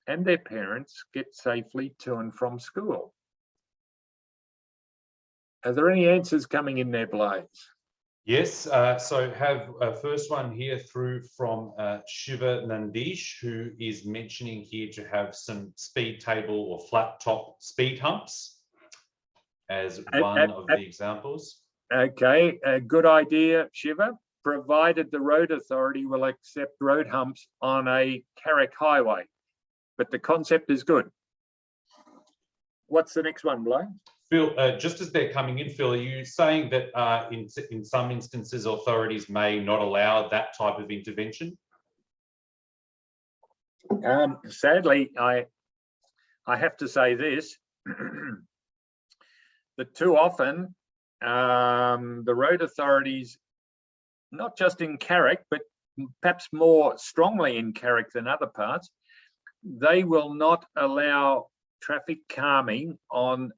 and their parents get safely to and from school? Are there any answers coming in there, Blaze? Yes, so have a first one here through from Shiva Nandish, who is mentioning here to have some speed table or flat top speed humps as one of the examples. Okay, a good idea, Shiva, provided the road authority will accept road humps on a CAREC highway. But the concept is good. What's the next one, Blaine? Phil, just as they're coming in, Phil, are you saying that in some instances authorities may not allow that type of intervention? Sadly, I have to say this, that too often the road authorities, not just in CAREC, but perhaps more strongly in CAREC than other parts, they will not allow traffic calming on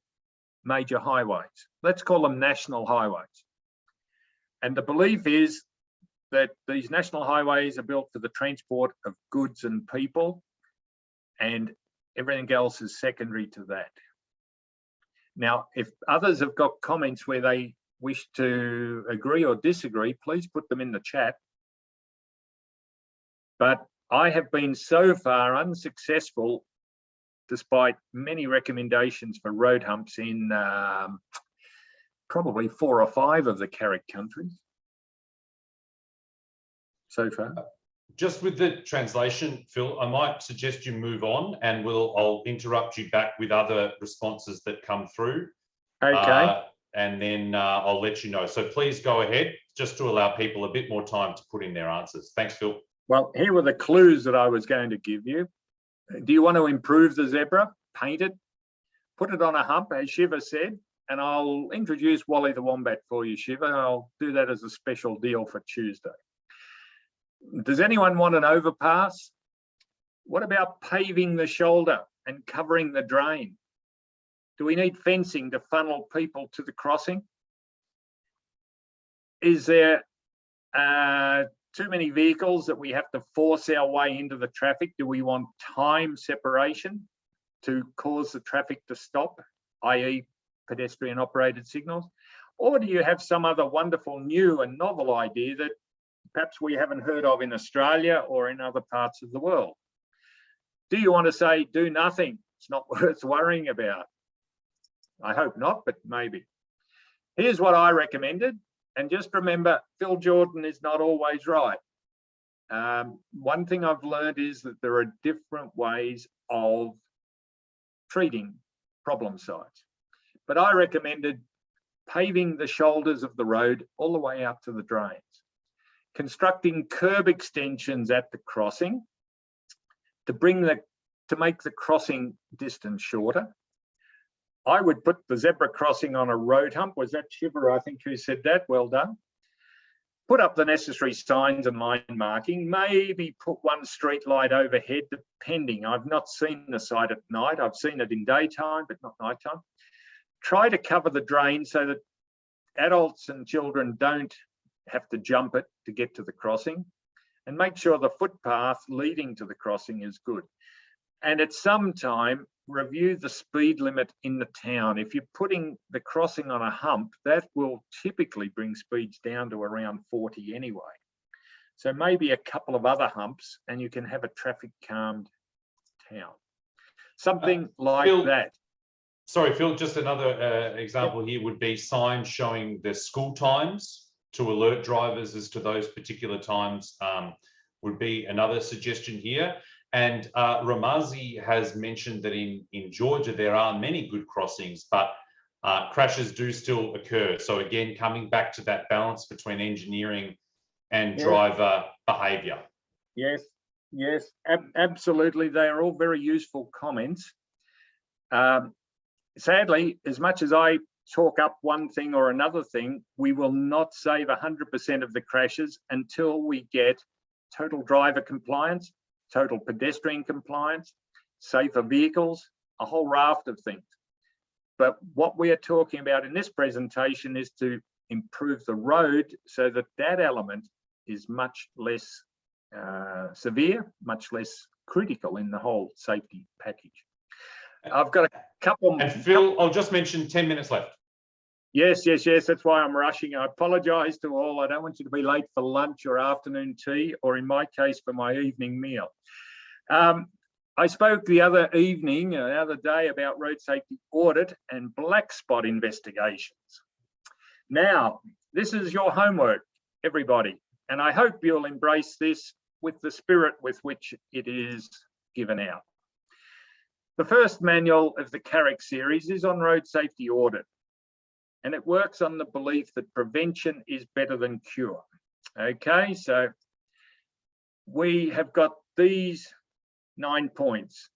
major highways. Let's call them national highways. And the belief is that these national highways are built for the transport of goods and people, and everything else is secondary to that. Now, if others have got comments where they wish to agree or disagree, please put them in the chat. But I have been so far unsuccessful, despite many recommendations for road humps in probably 4 or 5 of the CAREC countries so far. Just with the translation, Phil, I might suggest you move on, and I'll interrupt you back with other responses that come through. Okay. And then I'll let you know. So please go ahead, just to allow people a bit more time to put in their answers. Thanks, Phil. Well, here were the clues that I was going to give you. Do you want to improve the zebra? Paint it, put it on a hump, as Shiva said, and I'll introduce Wally the Wombat for you, Shiva. I'll do that as a special deal for Tuesday. Does anyone want an overpass? What about paving the shoulder and covering the drain? Do we need fencing to funnel people to the crossing? Is there too many vehicles that we have to force our way into the traffic? Do we want time separation? to cause the traffic to stop, i.e. pedestrian operated signals? Or do you have some other wonderful new and novel idea that perhaps we haven't heard of in Australia or in other parts of the world? Do you want to say, do nothing? It's not worth worrying about. I hope not, but maybe. Here's what I recommended. And just remember, Phil Jordan is not always right. One thing I've learned is that there are different ways of treating problem sites. But I recommended paving the shoulders of the road all the way out to the drains, constructing curb extensions at the crossing to make the crossing distance shorter. I would put the zebra crossing on a road hump. Was that Shiver, I think, who said that? Well done. Put up the necessary signs and line marking, maybe put one street light overhead, depending. I've not seen the site at night. I've seen it in daytime, but not nighttime. Try to cover the drain so that adults and children don't have to jump it to get to the crossing, and make sure the footpath leading to the crossing is good. And at some time, review the speed limit in the town. If you're putting the crossing on a hump, that will typically bring speeds down to around 40 anyway. So maybe a couple of other humps and you can have a traffic calmed town. Something like Phil, that. Sorry, Phil, just another example here would be signs showing the school times to alert drivers as to those particular times would be another suggestion here. And Ramazi has mentioned that in Georgia, there are many good crossings, but crashes do still occur. So again, coming back to that balance between engineering and driver behaviour. Yes, yes, absolutely. They are all very useful comments. Sadly, as much as I talk up one thing or another thing, we will not save 100% of the crashes until we get total driver compliance, total pedestrian compliance, safer vehicles, a whole raft of things. But what we are talking about in this presentation is to improve the road so that that element is much less severe, much less critical in the whole safety package. I've got a couple. And Phil, I'll just mention 10 minutes left. Yes, yes, yes. That's why I'm rushing. I apologise to all. I don't want you to be late for lunch or afternoon tea, or in my case, for my evening meal. I spoke the other evening, the other day, about road safety audit and black spot investigations. Now, this is your homework, everybody, and I hope you'll embrace this with the spirit with which it is given out. The first manual of the CAREC series is on road safety audit, and it works on the belief that prevention is better than cure. Okay, so we have got these 9 points.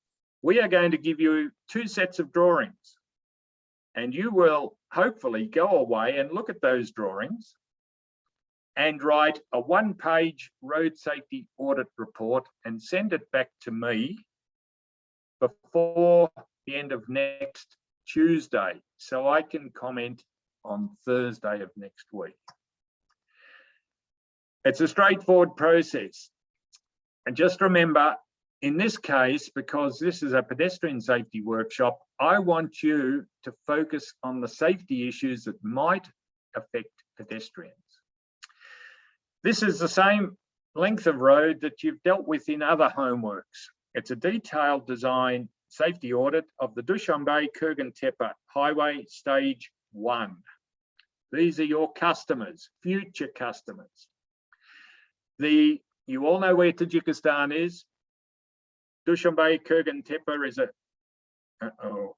We are going to give you 2 sets of drawings, and you will hopefully go away and look at those drawings and write a 1-page road safety audit report and send it back to me before the end of next Tuesday, so I can comment on Thursday of next week. It's a straightforward process. And just remember, in this case, because this is a pedestrian safety workshop, I want you to focus on the safety issues that might affect pedestrians. This is the same length of road that you've dealt with in other homeworks. It's a detailed design safety audit of the Dushanbe-Kurgan-Tepe Highway Stage 1. These are your customers, future customers. You all know where Tajikistan is. Dushanbe-Kurgan-Tepe is a... Uh-oh.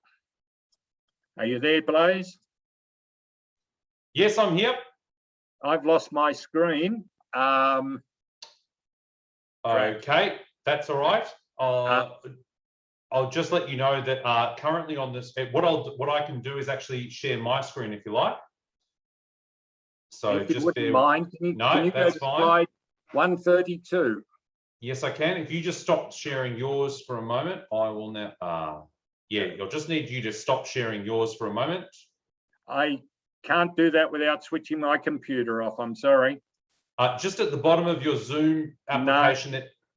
Are you there, Blaze? Yes, I'm here. I've lost my screen. Okay, that's all right. I'll just let you know that currently on this, what I can do is actually share my screen if you like. So if you just wouldn't mind, can you go to slide 132? Yes, I can. If you just stop sharing yours for a moment, I will now. Yeah, I'll just need you to stop sharing yours for a moment. I can't do that without switching my computer off. I'm sorry. Just at the bottom of your Zoom application.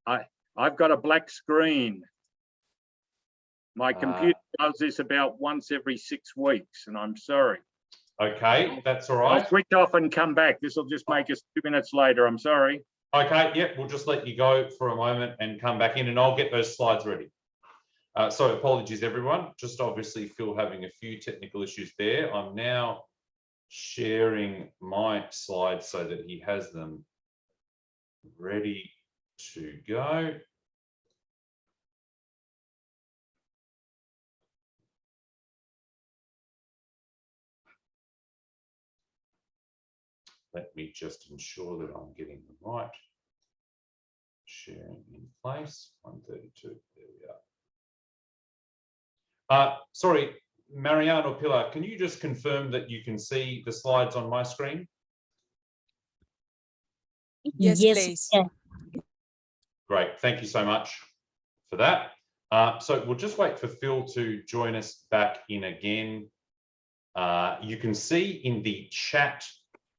No, I've got a black screen. My computer does this about once every 6 weeks, and I'm sorry. Okay, that's all I'll right. switch off and come back. This will just make us 2 minutes later. I'm sorry. Okay, yep, we'll just let you go for a moment and come back in, and I'll get those slides ready. So apologies, everyone. Just obviously Phil having a few technical issues there. I'm now sharing my slides so that he has them ready to go. Let me just ensure that I'm getting them right. Sharing in place, 132, there we are. Sorry, Marianne or Pilar, can you just confirm that you can see the slides on my screen? Yes, please. Yeah. Great, thank you so much for that. So we'll just wait for Phil to join us back in again. You can see in the chat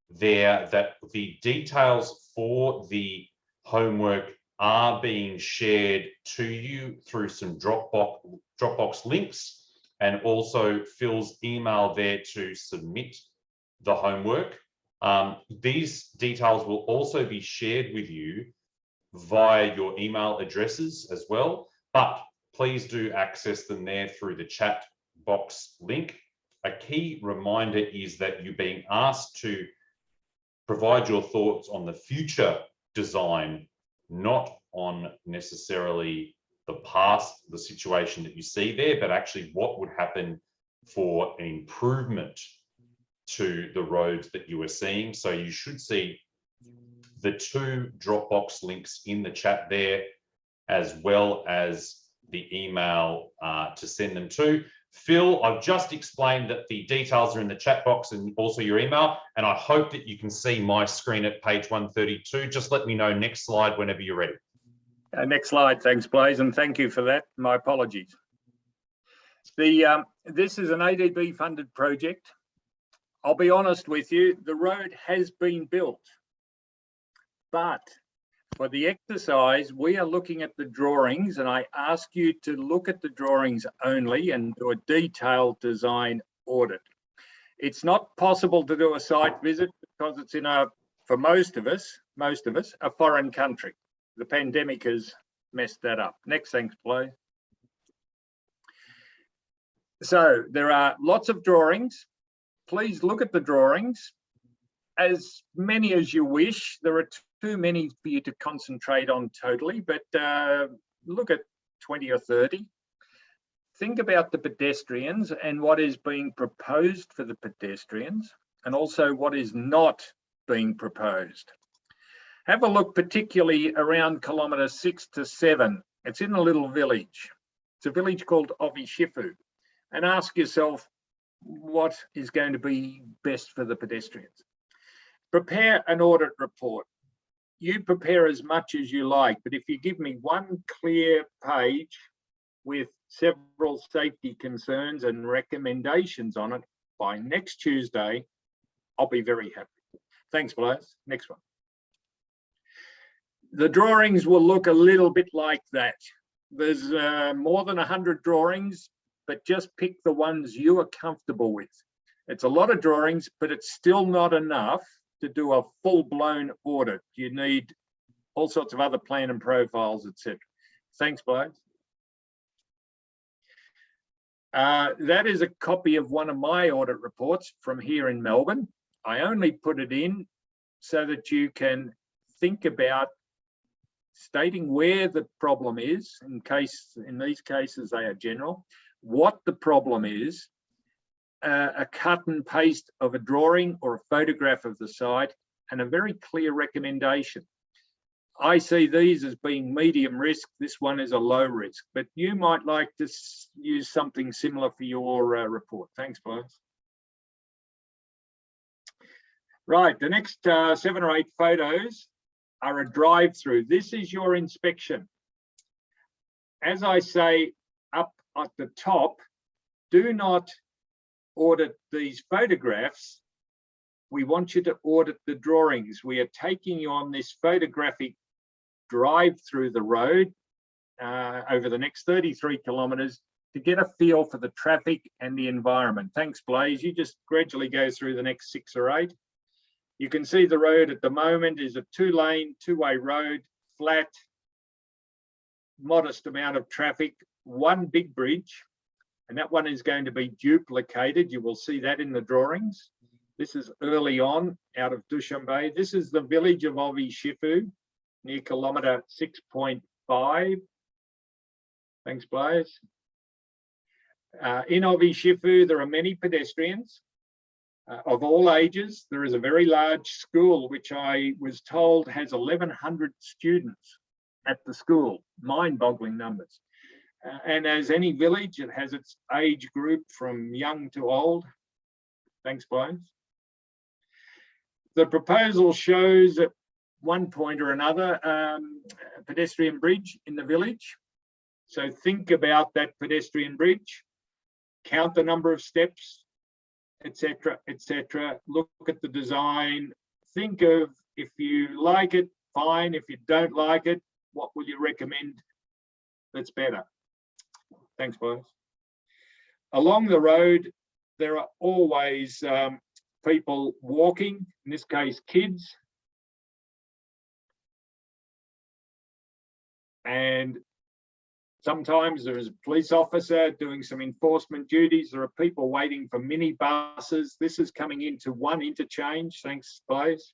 there that the details for the homework are being shared to you through some Dropbox links, and also Phil's email there to submit the homework. These details will also be shared with you via your email addresses as well, but please do access them there through the chat box link. A key reminder is that you're being asked to provide your thoughts on the future design, not on necessarily the past, the situation that you see there, but actually what would happen for an improvement to the roads that you are seeing. So you should see the 2 Dropbox links in the chat there, as well as the email to send them to. Phil, I've just explained that the details are in the chat box and also your email, and I hope that you can see my screen at page 132. Just let me know next slide whenever you're ready. Next slide, thanks, Blaise, and thank you for that. My apologies. This is an ADB funded project. I'll be honest with you, the road has been built, but for the exercise, we are looking at the drawings, and I ask you to look at the drawings only and do a detailed design audit. It's not possible to do a site visit because it's in for most of us, a foreign country. The pandemic has messed that up. Next, thanks, please. So there are lots of drawings. Please look at the drawings, as many as you wish. There are too many for you to concentrate on totally, but look at 20 or 30. Think about the pedestrians and what is being proposed for the pedestrians, and also what is not being proposed. Have a look particularly around kilometre 6 to 7. It's in a little village. It's a village called Ovishifu, and ask yourself what is going to be best for the pedestrians. Prepare an audit report. You prepare as much as you like, but if you give me one clear page with several safety concerns and recommendations on it by next Tuesday, I'll be very happy. Thanks, Blaise. Next one. The drawings will look a little bit like that. There's more than 100 drawings, but just pick the ones you are comfortable with. It's a lot of drawings, but it's still not enough to do a full-blown audit. You need all sorts of other plan and profiles, etc. Thanks, Blaise. That is a copy of one of my audit reports from here in Melbourne. I only put it in so that you can think about stating where the problem is, in these cases they are general, what the problem is, a cut and paste of a drawing or a photograph of the site, and a very clear recommendation. I see these as being medium risk. This one is a low risk, but you might like to use something similar for your report. Thanks, Blaise. Right, the next 7 or 8 photos are a drive-through. This is your inspection. As I say up at the top, do not audit these photographs. We want you to audit the drawings. We are taking you on this photographic drive through the road over the next 33 kilometres to get a feel for the traffic and the environment. Thanks, Blaze. You just gradually go through the next 6 or 8. You can see the road at the moment is a 2-lane, 2-way road, flat, modest amount of traffic, one big bridge, and that one is going to be duplicated. You will see that in the drawings. This is early on out of Dushanbe. This is the village of Ovi Shifu, near kilometre 6.5. Thanks, Blaze. In Ovi Shifu, there are many pedestrians of all ages. There is a very large school, which I was told has 1,100 students at the school, mind-boggling numbers. And as any village, it has its age group from young to old. Thanks, Blaze. The proposal shows at one point or another a pedestrian bridge in the village. So think about that pedestrian bridge, count the number of steps, etc., etc. Look at the design. Think of, if you like it, fine. If you don't like it, what will you recommend that's better? Thanks, boys. Along the road, there are always people walking, in this case, kids. And sometimes there is a police officer doing some enforcement duties. There are people waiting for minibuses. This is coming into one interchange. Thanks, Blaze.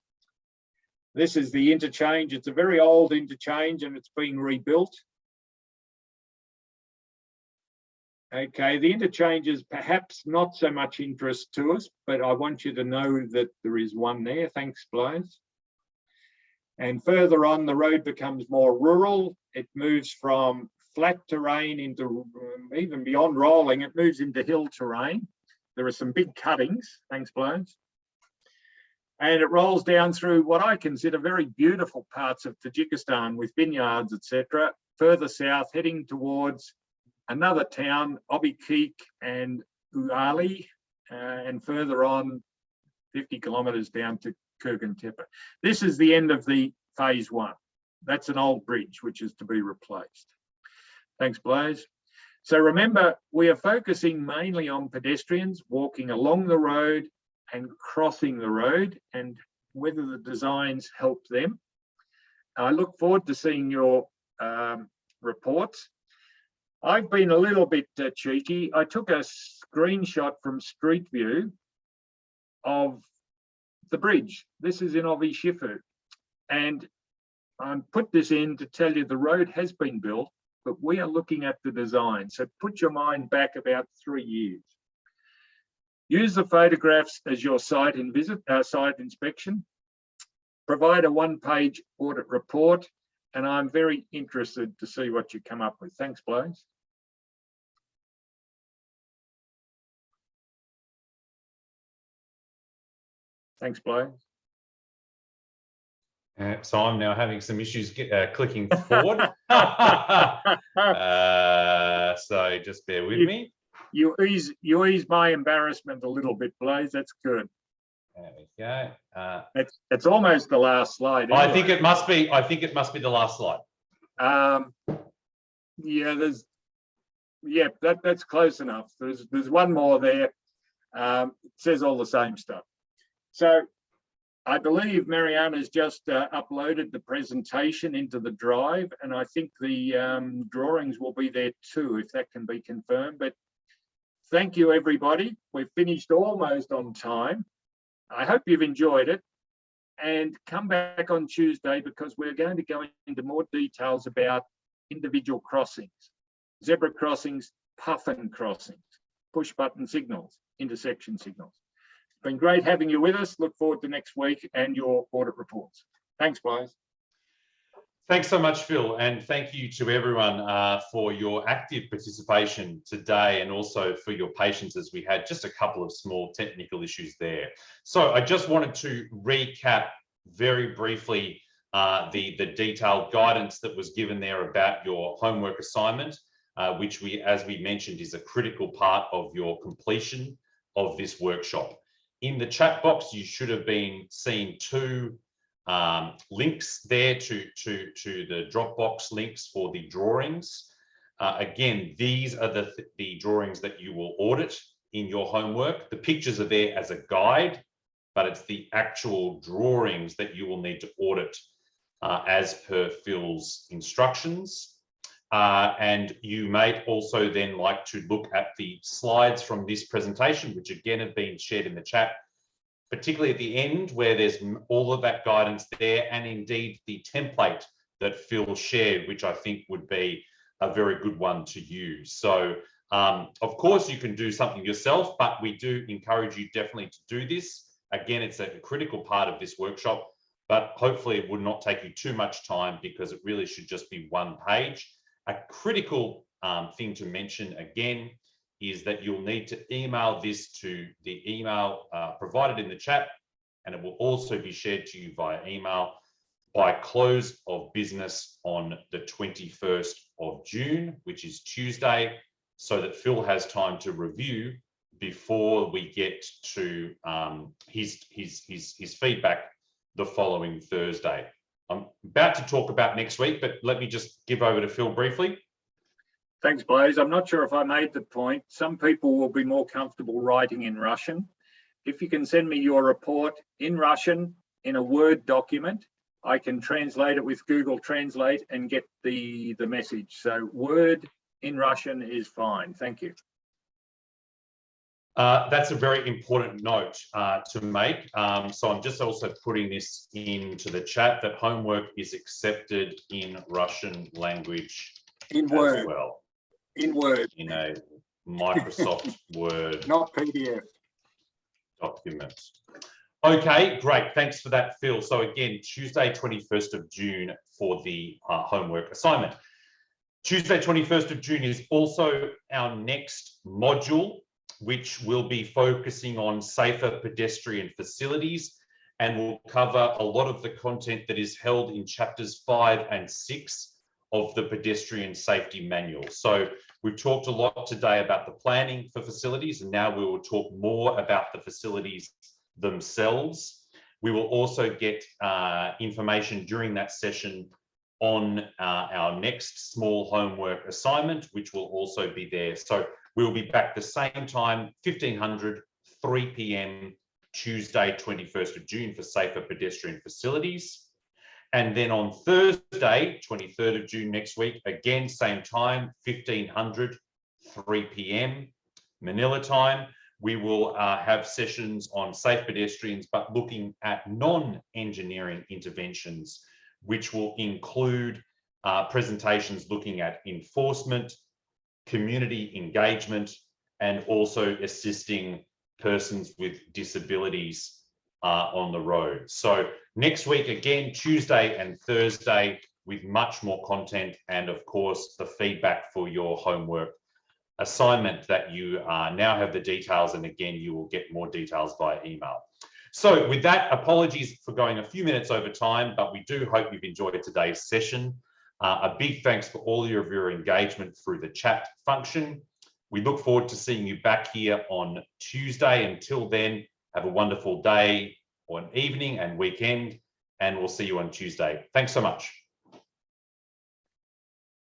This is the interchange. It's a very old interchange and it's being rebuilt. Okay, the interchange is perhaps not so much interest to us, but I want you to know that there is one there. Thanks, Blaze. And further on, the road becomes more rural. It moves from flat terrain into, even beyond rolling, it moves into hill terrain. There are some big cuttings. Thanks, Blaze. And it rolls down through what I consider very beautiful parts of Tajikistan with vineyards, etc. Further south, heading towards another town, Obikik and Uali, and further on 50 kilometres down to Kurgantepe. This is the end of the phase 1. That's an old bridge which is to be replaced. Thanks, Blaze. So remember, we are focusing mainly on pedestrians walking along the road and crossing the road and whether the designs help them. I look forward to seeing your reports. I've been a little bit cheeky. I took a screenshot from Street View of the bridge. This is in Ovi Shifu. And I put this in to tell you the road has been built, but we are looking at the design. So put your mind back about 3 years. Use the photographs as your site inspection. Provide a one-page audit report, and I'm very interested to see what you come up with. Thanks, Blaze. Thanks, Blaze. So I'm now having some issues clicking forward. So just bear with me. You ease my embarrassment a little bit, Blaze. That's good. There we go. It's almost the last slide. Anyway. I think it must be. I think it must be the last slide. Yeah, that's close enough. There's one more there. It says all the same stuff. So I believe Mariana's just uploaded the presentation into the drive, and I think the drawings will be there too, if that can be confirmed. But thank you, everybody. We've finished almost on time. I hope you've enjoyed it, and come back on Tuesday because we're going to go into more details about individual crossings, zebra crossings, puffin crossings, push button signals, intersection signals. It's been great having you with us. Look forward to next week and your audit reports. Thanks, guys. Thanks so much, Phil, and thank you to everyone for your active participation today and also for your patience as we had just a couple of small technical issues there. So I just wanted to recap very briefly the detailed guidance that was given there about your homework assignment, which as we mentioned, is a critical part of your completion of this workshop. In the chat box, you should have been seeing two links there to the Dropbox links for the drawings. Again, these are the drawings that you will audit in your homework. The pictures are there as a guide, but it's the actual drawings that you will need to audit as per Phil's instructions. And you may also then like to look at the slides from this presentation, which again have been shared in the chat, particularly at the end where there's all of that guidance there, and indeed the template that Phil shared, which I think would be a very good one to use. So of course you can do something yourself, but we do encourage you definitely to do this. Again, it's a critical part of this workshop, but hopefully it would not take you too much time because it really should just be one page. A critical thing to mention again is that you'll need to email this to the email provided in the chat, and it will also be shared to you via email by close of business on the 21st of June, which is Tuesday, so that Phil has time to review before we get to his feedback the following Thursday. I'm about to talk about next week, but let me just give over to Phil briefly. Thanks, Blaise. I'm not sure if I made the point. Some people will be more comfortable writing in Russian. If you can send me your report in Russian in a Word document, I can translate it with Google Translate and get the message. So Word in Russian is fine. Thank you. That's a very important note to make. So I'm just also putting this into the chat that homework is accepted in Russian language in Word. as well. In Word. In a Microsoft Word. Not PDF. Document. Okay, great. Thanks for that, Phil. So again, Tuesday, 21st of June for the homework assignment. Tuesday, 21st of June is also our next module, which will be focusing on safer pedestrian facilities, and will cover a lot of the content that is held in chapters 5 and 6 of the Pedestrian Safety Manual. So we've talked a lot today about the planning for facilities, and now we will talk more about the facilities themselves. We will also get information during that session on our next small homework assignment, which will also be there. So we'll be back the same time, 1500, 3 p.m, Tuesday, 21st of June for safer pedestrian facilities. And then on Thursday, 23rd of June next week, again, same time, 1500, 3 p.m, Manila time. We will have sessions on safe pedestrians, but looking at non-engineering interventions, which will include presentations looking at enforcement, community engagement, and also assisting persons with disabilities on the road. So next week, again, Tuesday and Thursday, with much more content and of course the feedback for your homework assignment that you now have the details, and again, you will get more details via email. So with that, apologies for going a few minutes over time, but we do hope you've enjoyed today's session. A big thanks for all of your engagement through the chat function. We look forward to seeing you back here on Tuesday. Until then, have a wonderful day or an evening and weekend, and we'll see you on Tuesday. Thanks so much.